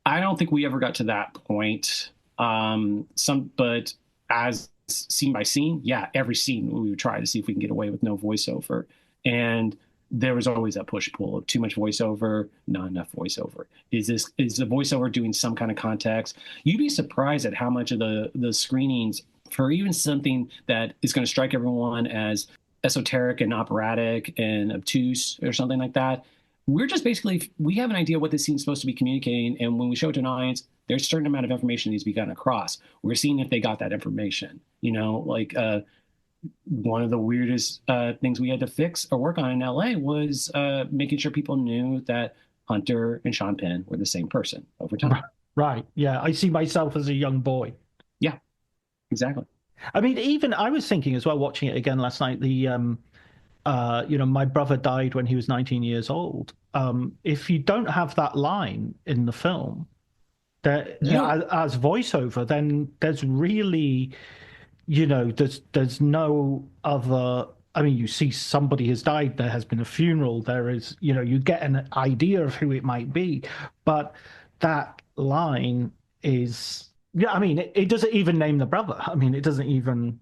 I don't think we ever got to that point. But as scene by scene, yeah, every scene we would try to see if we can get away with no voiceover. And there was always that push-pull of too much voiceover, not enough voiceover. Is the voiceover doing some kind of context? You'd be surprised at how much of the screenings for even something that is going to strike everyone as esoteric and operatic and obtuse or something like that. We're just we have an idea what this scene's supposed to be communicating. And when we show it to an audience, there's a certain amount of information that needs to be gotten across. We're seeing if they got that information. One of the weirdest things we had to fix or work on in LA was making sure people knew that Hunter and Sean Penn were the same person over time. Right. Yeah. I see myself as a young boy. Yeah, exactly. I mean, even I was thinking as well, watching it again last night, my brother died when he was 19 years old. If you don't have that line in the film as voiceover, then there's really, there's no other. I mean, you see somebody has died, there has been a funeral, there is, you get an idea of who it might be, but that line is, it doesn't even name the brother. I mean, it doesn't even.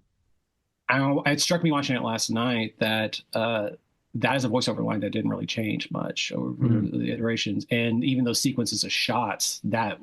It struck me watching it last night that that is a voiceover line that didn't really change much over the iterations. And even those sequences of shots, that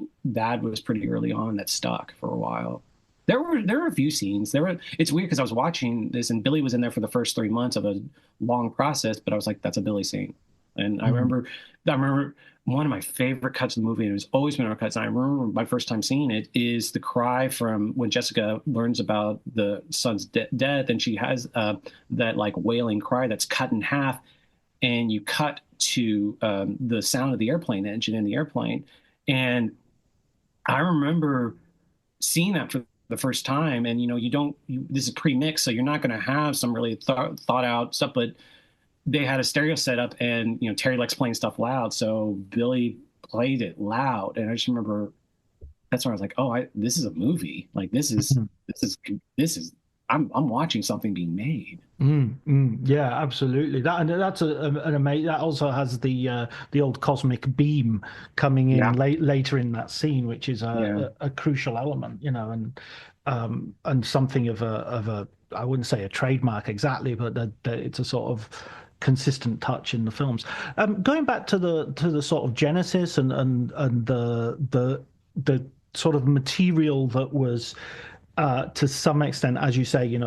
was pretty early on, that stuck for a while. There were a few scenes. It's weird because I was watching this and Billy was in there for the first 3 months of a long process, but I was like, that's a Billy scene. And I remember one of my favorite cuts of the movie, and it's always been our cuts. And I remember my first time seeing it is the cry from when Jessica learns about the son's death, and she has that like wailing cry that's cut in half, and you cut to the sound of the airplane engine in the airplane. And I remember seeing that for the first time, and this is pre-mix, so you're not going to have some really thought out stuff, but they had a stereo set up, and Terry likes playing stuff loud, so Billy played it loud, and I just remember that's when I was like, oh, this is a movie. Like this is I'm watching something being made. Yeah, absolutely. That's an amazing. That also has the old cosmic beam coming in later in that scene, which is a crucial element, and something of a I wouldn't say a trademark exactly, but it's a sort of consistent touch in the films. Going back to the sort of genesis and the sort of material that was to some extent, as you say,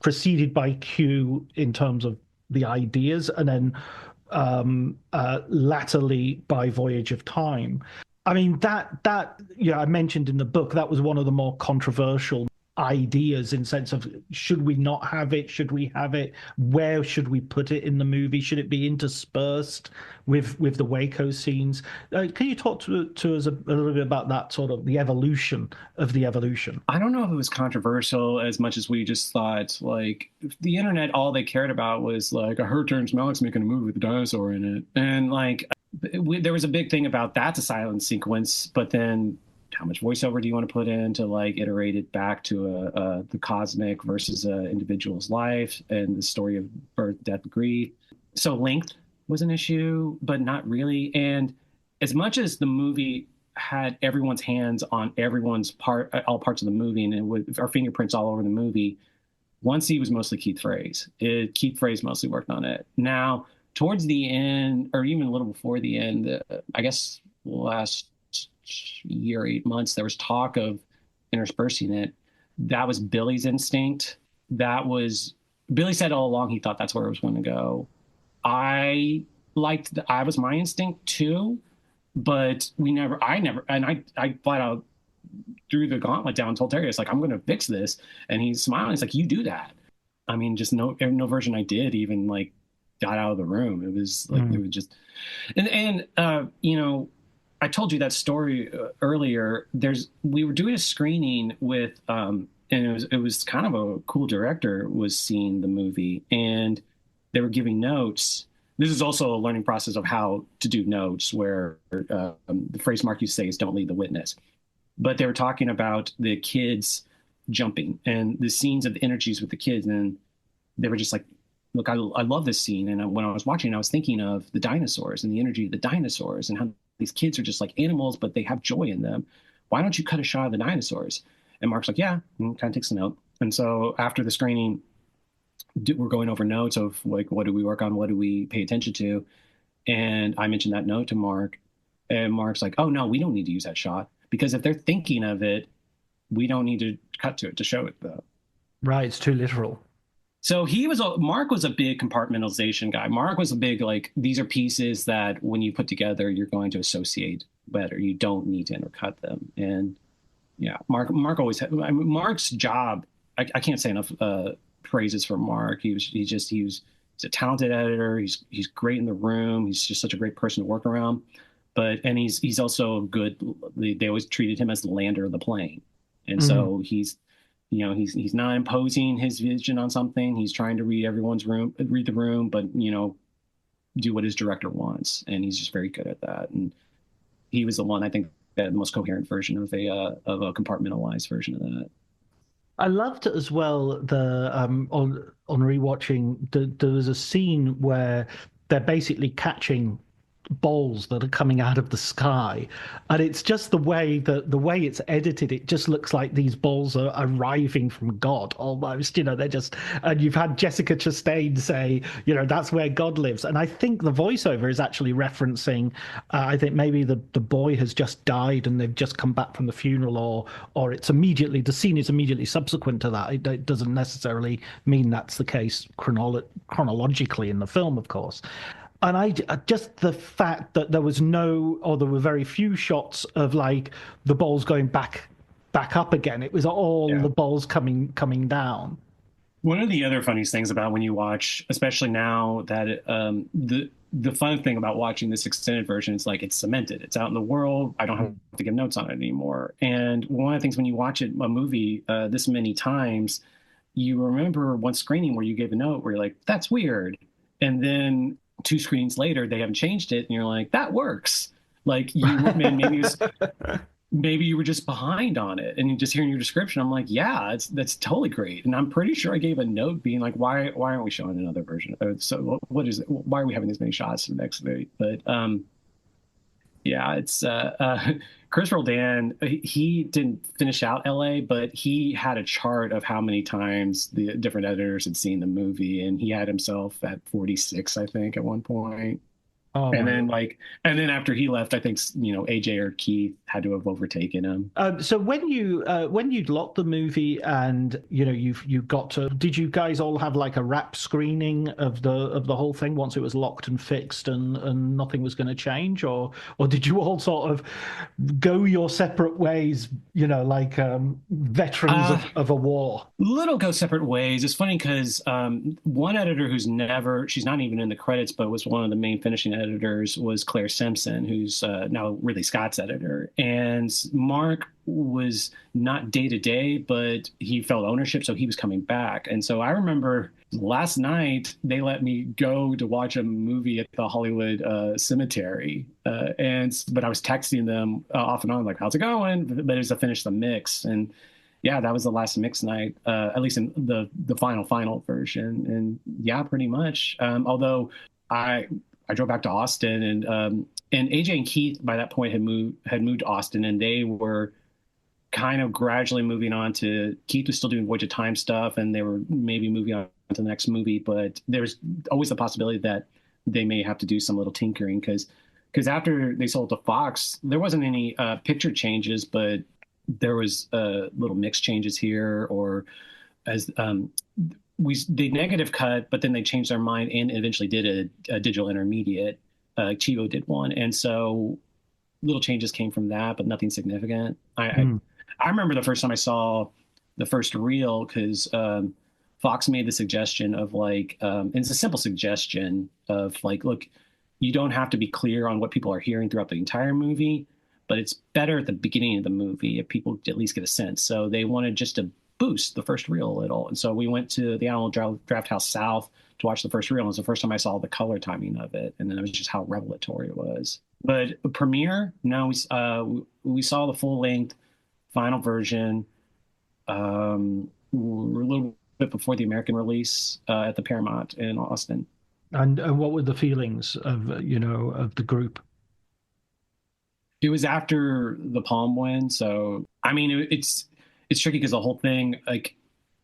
preceded by Q in terms of the ideas, and then latterly by Voyage of Time. I mean, that I mentioned in the book, that was one of the more controversial ideas in sense of, should we not have it? Should we have it? Where should we put it in the movie? Should it be interspersed with the Waco scenes? Can you talk to us a little bit about that, sort of the evolution of the evolution? I don't know if it was controversial as much as we just thought, like, the internet, all they cared about was like, I heard Terrence Malick's making a movie with a dinosaur in it. And like, there was a big thing about that, the silent sequence, but then how much voiceover do you want to put in to like iterate it back to the cosmic versus an individual's life and the story of birth, death, grief. So length was an issue, but not really. And as much as the movie had everyone's hands on everyone's all parts of the movie, and with our fingerprints all over the movie, one scene was mostly Keith Frey's. Keith Frey's mostly worked on it. Now, towards the end, or even a little before the end, I guess last year, 8 months, there was talk of interspersing it. That was Billy's instinct. Billy said all along he thought that's where it was going to go. I was my instinct too, but I flat out threw the gauntlet down and told Terry, it's like, I'm going to fix this. And he's smiling. It's like, you do that. I mean, just no version I did even like got out of the room. It was like, it was just, and I told you that story earlier. We were doing a screening with, and it was kind of a cool director was seeing the movie, and they were giving notes. This is also a learning process of how to do notes, where the phrase Mark used to say is "Don't lead the witness." But they were talking about the kids jumping and the scenes of the energies with the kids, and they were just like, "Look, I love this scene." And when I was watching, I was thinking of the dinosaurs and the energy of the dinosaurs, and how these kids are just like animals, but they have joy in them. Why don't you cut a shot of the dinosaurs? And Mark's like, yeah, and kind of takes a note. And so after the screening, we're going over notes of like, what do we work on? What do we pay attention to? And I mentioned that note to Mark, and Mark's like, oh no, we don't need to use that shot, because if they're thinking of it, we don't need to cut to it to show it though. Right. It's too literal. So Mark was a big compartmentalization guy. Mark was a big, like, these are pieces that when you put together, you're going to associate better. You don't need to intercut them. And yeah, Mark always had, Mark's job. I can't say enough praises for Mark. He's a talented editor. He's great in the room. He's just such a great person to work around. And he's also good. They always treated him as the lander of the plane. And so he's not imposing his vision on something. He's trying to read the room, but do what his director wants, and he's just very good at that. And he was the one, I think, that had the most coherent version of a compartmentalized version of that. I loved as well the on rewatching. There was a scene where they're basically catching balls that are coming out of the sky, and it's just the way it's edited, it just looks like these balls are arriving from God almost. They're just, and you've had Jessica Chastain say, that's where God lives. And I think the voiceover is actually referencing, I think maybe the boy has just died and they've just come back from the funeral, or it's the scene is immediately subsequent to that. It doesn't necessarily mean that's the case chronologically in the film, of course. And just the fact that there was no, or there were very few shots of like the balls going back up again. It was all the balls coming down. One of the other funniest things about when you watch, especially now that the fun thing about watching this extended version is like it's cemented. It's out in the world. I don't have to give notes on it anymore. And one of the things when you watch a movie this many times, you remember one screening where you gave a note where you're like, that's weird. And then 2 screenings later, they haven't changed it. And you're like, that works. Like, maybe you were just behind on it. And just hearing your description, I'm like, yeah, that's totally great. And I'm pretty sure I gave a note being like, why aren't we showing another version? So what is it? Why are we having this many shots the next day? But yeah, it's Chris Roldan. He didn't finish out LA, but he had a chart of how many times the different editors had seen the movie, and he had himself at 46, I think, at one point. Oh, and then after he left, I think AJ or Keith had to have overtaken him. So when you'd locked the movie and you got to, did you guys all have like a wrap screening of the whole thing once it was locked and fixed and nothing was going to change, or did you all sort of go your separate ways, like veterans of a war? Little go separate ways. It's funny because one editor she's not even in the credits, but was one of the main finishing editors was Claire Simpson, who's now Ridley Scott's editor. And Mark was not day to day, but he felt ownership, so he was coming back. And so I remember last night they let me go to watch a movie at the Hollywood Cemetery, but I was texting them off and on like, "How's it going?" But it was to finish the mix, and yeah, that was the last mix night, at least in the final version. And yeah, pretty much. Although I drove back to Austin, and AJ and Keith by that point had moved to Austin, and they were kind of gradually moving on to, Keith was still doing Voyage of Time stuff, and they were maybe moving on to the next movie, but there's always the possibility that they may have to do some little tinkering because after they sold to Fox, there wasn't any picture changes, but there was little mix changes here, or as they negative cut, but then they changed their mind and eventually did a digital intermediate. Chivo did one, and so little changes came from that, but nothing significant. I remember the first time I saw the first reel because Fox made the suggestion of like, and it's a simple suggestion of like, look, you don't have to be clear on what people are hearing throughout the entire movie, but it's better at the beginning of the movie if people at least get a sense. So they wanted just to boost the first reel a little. And so we went to the Animal Draft House South to watch the first reel. And it was the first time I saw the color timing of it. And then it was just how revelatory it was. But premiere, no, we saw the full length final version a little bit before the American release at the Paramount in Austin. And what were the feelings of the group? It was after the Palme win, so I mean it's tricky because the whole thing, like,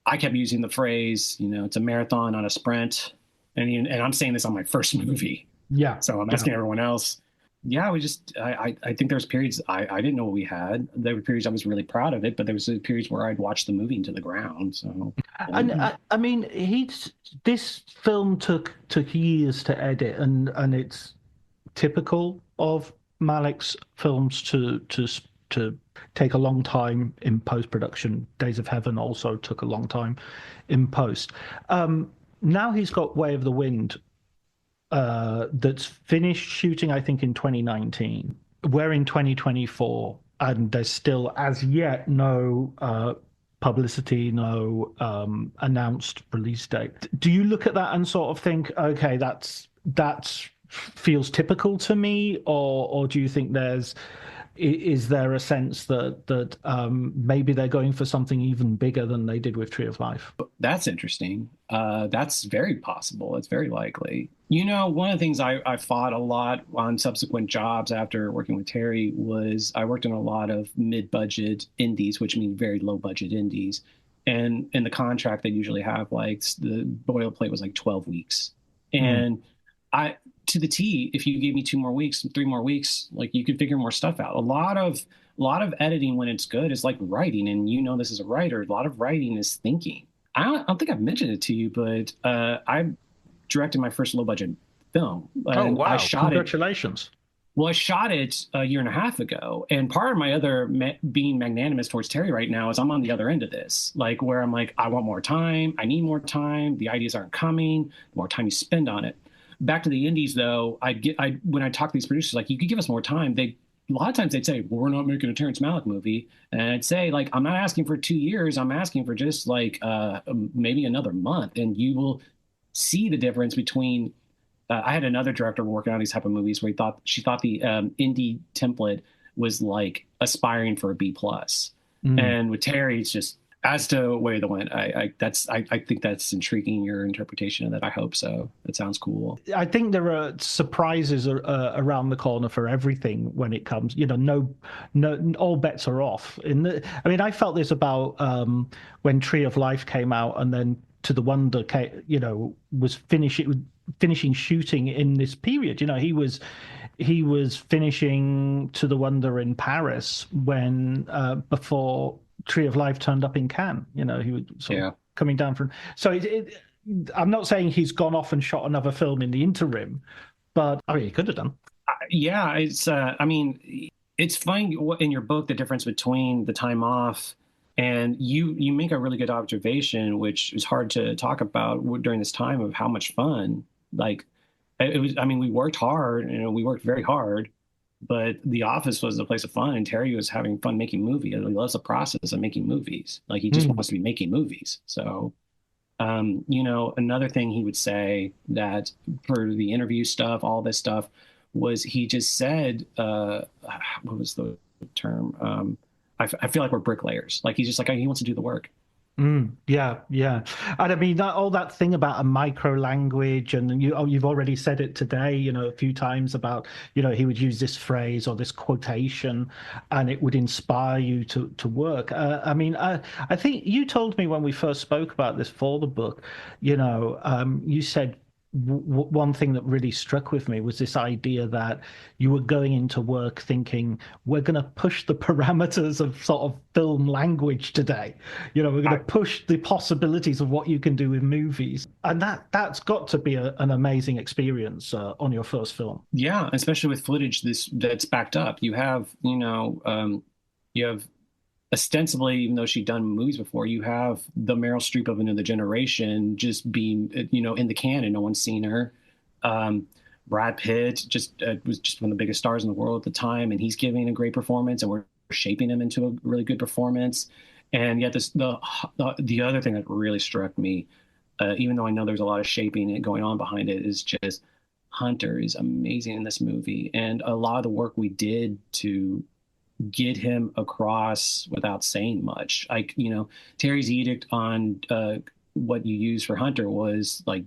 I kept using the phrase, it's a marathon, not a sprint, and I'm saying this on my first movie. Yeah. So I'm asking everyone else. Yeah, I think there's periods I didn't know what we had. There were periods I was really proud of it, but there was periods where I'd watch the movie into the ground. So, and I mean, this film took years to edit, and it's typical of Malick's films to take a long time in post-production. Days of Heaven also took a long time in post. Now he's got Way of the Wind that's finished shooting, I think, in 2019. We're in 2024, and there's still, as yet, no publicity, no announced release date. Do you look at that and sort of think, okay, that's feels typical to me, or do you think is there a sense that maybe they're going for something even bigger than they did with Tree of Life? That's interesting. That's very possible. It's very likely. One of the things I fought a lot on subsequent jobs after working with Terry was I worked in a lot of mid-budget indies, which means very low-budget indies. And in the contract, they usually have like the boilerplate was like 12 weeks. And to the T, if you gave me 2 more weeks, 3 more weeks, like you could figure more stuff out. A lot of editing when it's good is like writing, and this as a writer, a lot of writing is thinking. I don't think I've mentioned it to you, but I directed my first low budget film. Oh, And I wow. shot it. Congratulations. Well, I shot it a year and a half ago, and part of my other being magnanimous towards Terry right now is I'm on the other end of this, like where I'm like, I want more time, I need more time. The ideas aren't coming. The more time you spend on it. Back to the indies, though, I when I talk to these producers, like, you could give us more time. They a lot of times they'd say, well, we're not making a Terrence Malick movie, and I'd say, like, I'm not asking for 2 years. I'm asking for just like maybe another month, and you will see the difference between I had another director working on these type of movies where she thought the indie template was like aspiring for a B+. And with Terry, it's just as to where the went. I think that's intriguing, your interpretation of that. I hope so. That sounds cool. I think there are surprises around the corner for everything when it comes. No, all bets are off. I mean, I felt this about when Tree of Life came out, and then To the Wonder, was finishing shooting in this period. He was finishing To the Wonder in Paris when before Tree of Life turned up in Cannes. He was sort of coming down from. So I'm not saying he's gone off and shot another film in the interim, but I mean, he could have done. Yeah, it's. I mean, it's funny in your book the difference between the time off. And you make a really good observation, which is hard to talk about during this time, of how much fun, like, it was. I mean, we worked hard, we worked very hard, but the office was a place of fun, and Terry was having fun making movies. He loves the process of making movies. Like, he just wants to be making movies. So, another thing he would say that for the interview stuff, all this stuff, was he just said, what was the term? I feel like we're bricklayers. Like, he's just like, he wants to do the work. Yeah. And I mean, all that thing about a micro language, and you've already said it today, a few times about, he would use this phrase or this quotation, and it would inspire you to work. I mean, I think you told me when we first spoke about this for the book, you said one thing that really struck with me was this idea that you were going into work thinking, we're going to push the parameters of sort of film language today. We're going to push the possibilities of what you can do with movies. And that's got to be an amazing experience on your first film. Yeah, especially with footage that's backed up. You have, you have ostensibly, even though she'd done movies before, you have the Meryl Streep of another generation just being, in the can, and no one's seen her. Brad Pitt was just one of the biggest stars in the world at the time, and he's giving a great performance, and we're shaping him into a really good performance. And yet the other thing that really struck me, even though I know there's a lot of shaping going on behind it, is just Hunter is amazing in this movie. And a lot of the work we did to get him across without saying much, like, Terry's edict on what you use for Hunter was like,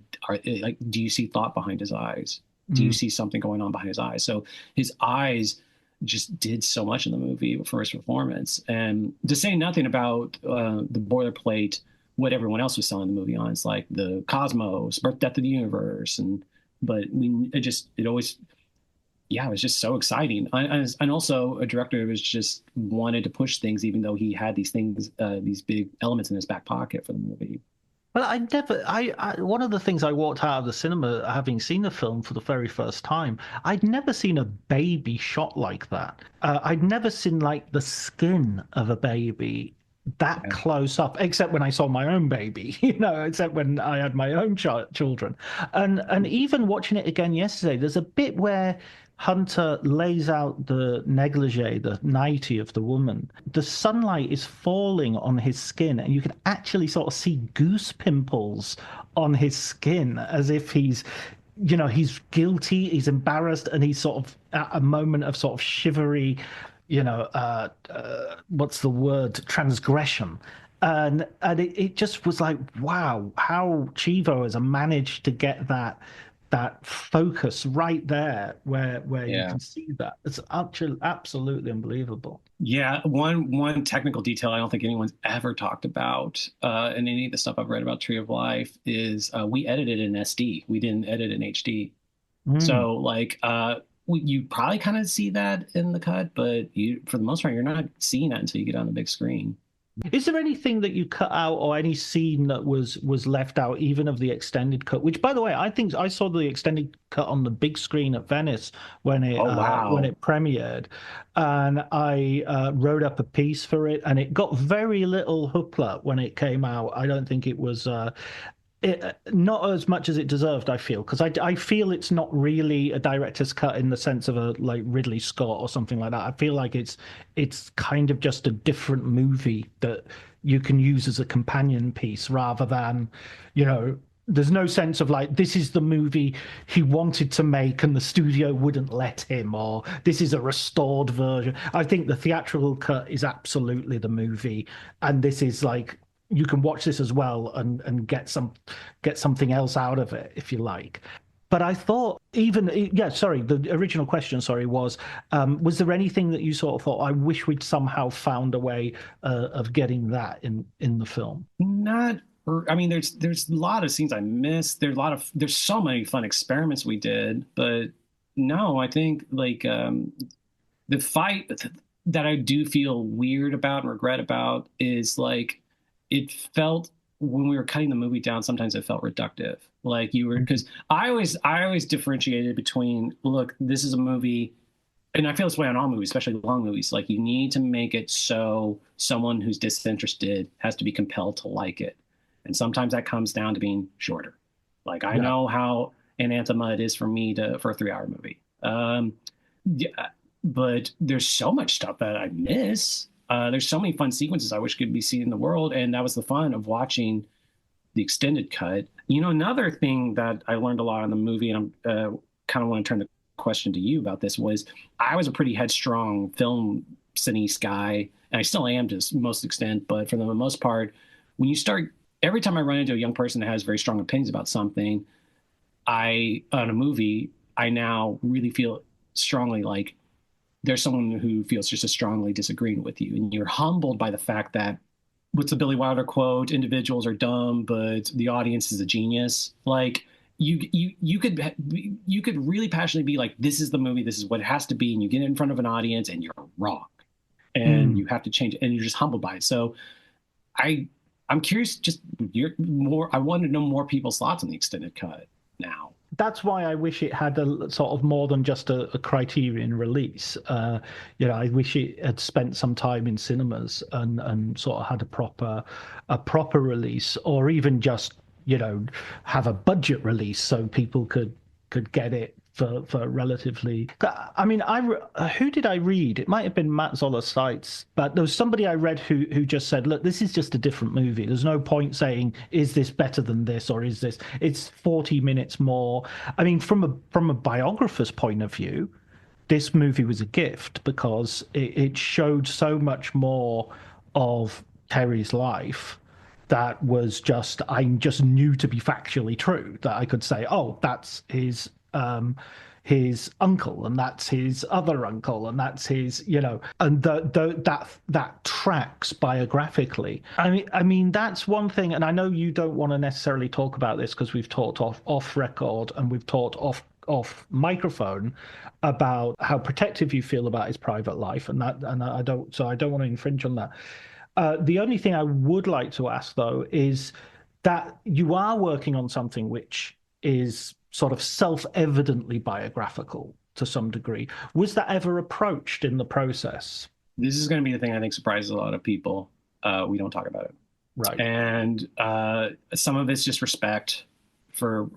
do you see thought behind his eyes? Do you see something going on behind his eyes? So his eyes just did so much in the movie for his performance. And to say nothing about the boilerplate, what everyone else was selling the movie on. It's like the cosmos, birth, death of the universe. It always, it was just so exciting. And also a director who was just wanted to push things, even though he had these things, these big elements in his back pocket for the movie. Well, one of the things I walked out of the cinema having seen the film for the very first time, I'd never seen a baby shot like that. I'd never seen like the skin of a baby that close up, except when I saw my own baby, except when I had my own children. And even watching it again yesterday, there's a bit where Hunter lays out the negligee, the nightie of the woman. The sunlight is falling on his skin, and you can actually sort of see goose pimples on his skin, as if he's guilty, he's embarrassed, and he's sort of at a moment of sort of shivery, what's the word? Transgression. And it just was like, wow, how Chivo has managed to get that focus right there where you can see that. It's actually absolutely unbelievable. Yeah, one technical detail I don't think anyone's ever talked about in any of the stuff I've read about Tree of Life is we edited in SD. We didn't edit in HD. So like you probably kind of see that in the cut, but for the most part, you're not seeing that until you get on the big screen. Is there anything that you cut out or any scene that was left out, even of the extended cut? Which, by the way, I think I saw the extended cut on the big screen at Venice Oh, when wow. it premiered, and I wrote up a piece for it, and it got very little hoopla when it came out. I don't think it was not as much as it deserved, I feel, because I feel it's not really a director's cut in the sense of a like Ridley Scott or something like that. I feel like it's kind of just a different movie that you can use as a companion piece rather than, you know, there's no sense of like this is the movie he wanted to make and the studio wouldn't let him, or this is a restored version. I think the theatrical cut is absolutely the movie, and this is like you can watch this as well and get something else out of it if you like. But I thought even yeah, sorry, the original question, sorry, was there anything that you sort of thought I wish we'd somehow found a way of getting that in the film? Not, I mean, there's a lot of scenes I missed. There's so many fun experiments we did, but no, I think like the fight that I do feel weird about and regret about is like it felt when we were cutting the movie down, sometimes it felt reductive. Like you were, because I always differentiated between, look, this is a movie, and I feel this way on all movies, especially long movies. Like you need to make it so someone who's disinterested has to be compelled to like it. And sometimes that comes down to being shorter. Like I Yeah. know how anathema it is for me for a 3 hour movie. Yeah, but there's so much stuff that I miss. There's so many fun sequences I wish could be seen in the world, and that was the fun of watching the extended cut. You know, another thing that I learned a lot in the movie, and I'm kind of want to turn the question to you about this, was I was a pretty headstrong film cineast guy, and I still am to most extent, but for the most part, when you start, every time I run into a young person that has very strong opinions about something, on a movie, I now really feel strongly like there's someone who feels just as strongly disagreeing with you, and you're humbled by the fact that what's the Billy Wilder quote? Individuals are dumb, but the audience is a genius. Like you could really passionately be like, this is the movie, this is what it has to be, and you get in front of an audience and you're wrong, and Mm. you have to change it, and you're just humbled by it. So I I'm curious, just you're more. I want to know more people's thoughts on the extended cut now. That's why I wish it had a sort of more than just a Criterion release. I wish it had spent some time in cinemas and sort of had a proper release, or even just have a budget release so people could get it for relatively. I mean, who did I read? It might have been Matt Zoller Seitz, but there was somebody I read who just said, "Look, this is just a different movie. There's no point saying is this better than this or is this? It's 40 minutes more." I mean, from a biographer's point of view, this movie was a gift because it showed so much more of Terry's life that was just I just knew to be factually true, that I could say, oh, that's his uncle, and that's his other uncle, and that's his, and that tracks biographically. I mean that's one thing, and I know you don't want to necessarily talk about this because we've talked off record and we've talked off microphone about how protective you feel about his private life, and I don't want to infringe on that. The only thing I would like to ask, though, is that you are working on something which is sort of self-evidently biographical to some degree. Was that ever approached in the process? This is going to be the thing I think surprises a lot of people. We don't talk about it, Right. and some of it's just respect for.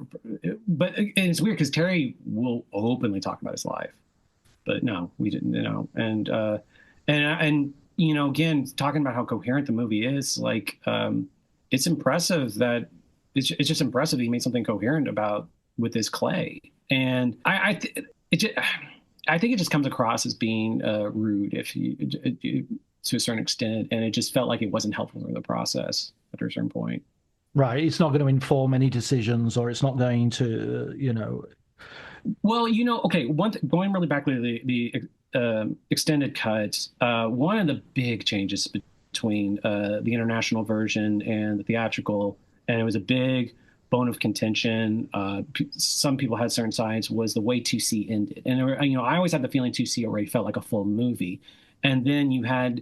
But and it's weird because Terry will openly talk about his life, but no, we didn't. And again, talking about how coherent the movie is, like it's impressive that it's just impressive he made something coherent about with his clay. And I think it just comes across as being rude to a certain extent, and it just felt like it wasn't helpful in the process after a certain point. Right. It's not going to inform any decisions, or it's not going to. Well, okay, going really back to the extended cut, one of the big changes between the international version and the theatrical, and it was a big bone of contention. Some people had certain sides, was the way 2C ended. And I always had the feeling 2C already felt like a full movie. And then you had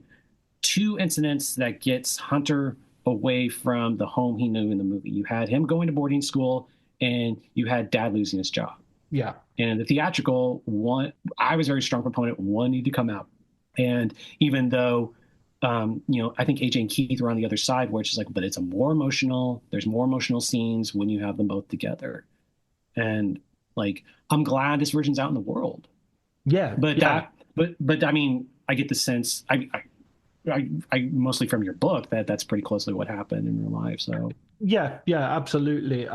two incidents that gets Hunter away from the home he knew in the movie. You had him going to boarding school, and you had Dad losing his job. Yeah. And the theatrical one, I was a very strong proponent, one need to come out. And even though, I think AJ and Keith were on the other side, where it's just like, but it's there's more emotional scenes when you have them both together. And like, I'm glad this version's out in the world. Yeah. But I mean, I get the sense, I mostly from your book that's pretty closely what happened in real life. So yeah, absolutely.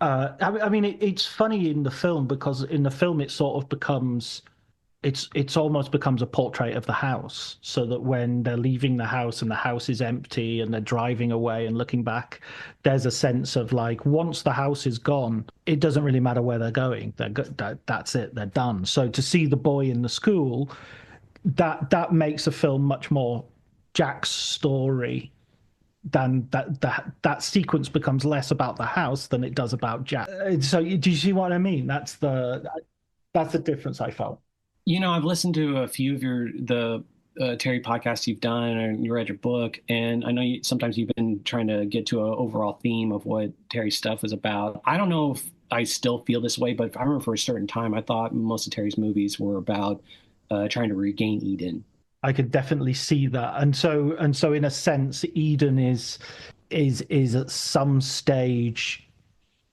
I mean, it's funny in the film, because in the film it sort of becomes, it's almost becomes a portrait of the house, so that when they're leaving the house and the house is empty and they're driving away and looking back, there's a sense of like, once the house is gone, it doesn't really matter where they're going. That's it. They're done. So to see the boy in the school, that makes a film much more Jack's story. Than that sequence becomes less about the house than it does about Jack. So do you see what I mean? That's the difference I felt. I've listened to a few of the Terry podcasts you've done, and you read your book, and I know sometimes you've been trying to get to an overall theme of what Terry's stuff is about. I don't know if I still feel this way, but I remember for a certain time I thought most of Terry's movies were about trying to regain Eden. I could definitely see that, and so in a sense, Eden is at some stage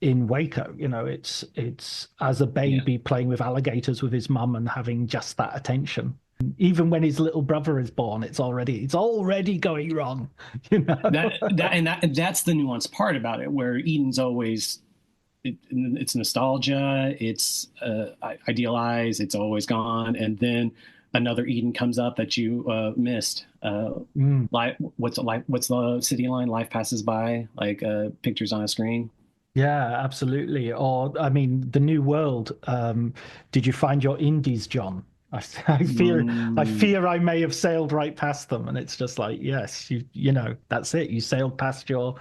in Waco. It's as a baby playing with alligators with his mum and having just that attention. Even when his little brother is born, it's already going wrong. That's the nuanced part about it, where Eden's always. It's nostalgia. It's idealized. It's always gone, and then another Eden comes up that you missed. What's the city line? Life passes by, like pictures on a screen. Yeah, absolutely. Or I mean, the New World. Did you find your indies, John? I fear I may have sailed right past them, and it's just like, yes, you know, that's it. You sailed past your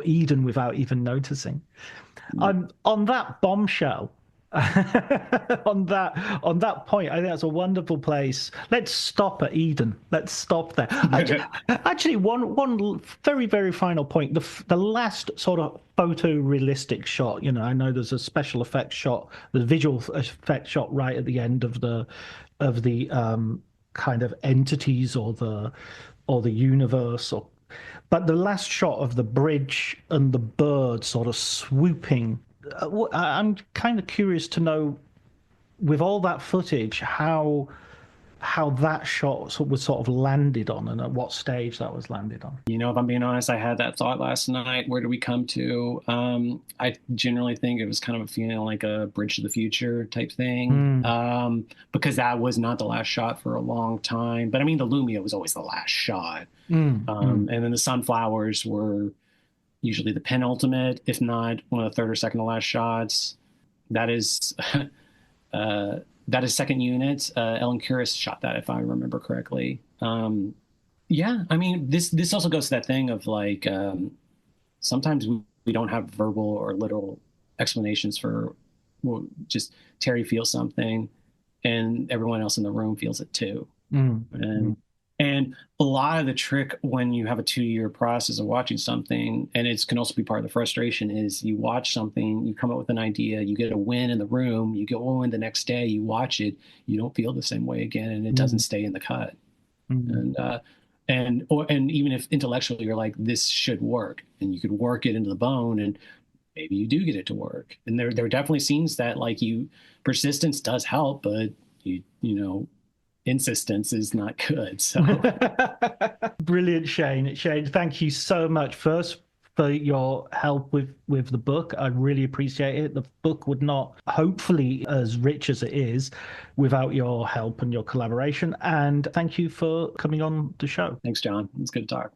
Eden without even noticing. On that bombshell, on that point, I think that's a wonderful place. Let's stop at Eden. Let's stop there. Actually, one very, very final point. The last sort of photorealistic shot. I know there's a special effects shot, the visual effect shot right at the end of the kind of entities or the universe, but the last shot of the bridge and the bird sort of swooping. I'm kind of curious to know, with all that footage, how that shot was sort of landed on, and at what stage that was landed on. If I'm being honest, I had that thought last night. Where do we come to? I generally think it was kind of a feeling like a Bridge to the Future type thing, because that was not the last shot for a long time. But I mean, the Lumia was always the last shot. And then the sunflowers were usually the penultimate, if not one of the third or second to last shots. That is second unit. Ellen Kuras shot that, if I remember correctly. Yeah, I mean, this also goes to that thing of like, sometimes we don't have verbal or literal explanations for, well, just Terry feels something and everyone else in the room feels it too. And a lot of the trick when you have a 2-year process of watching something, and it can also be part of the frustration, is you watch something, you come up with an idea, you get a win in the room, you get one win the next day, you watch it, you don't feel the same way again, and it doesn't stay in the cut. And even if intellectually you're like, this should work, and you could work it into the bone, and maybe you do get it to work. And there are definitely scenes that, like, persistence does help, but you know, insistence is not good. So Brilliant, Shane. Thank you so much first for your help with the book. I really appreciate it. The book would not, hopefully, as rich as it is, without your help and your collaboration. And thank you for coming on the show. Thanks, John. It's good to talk.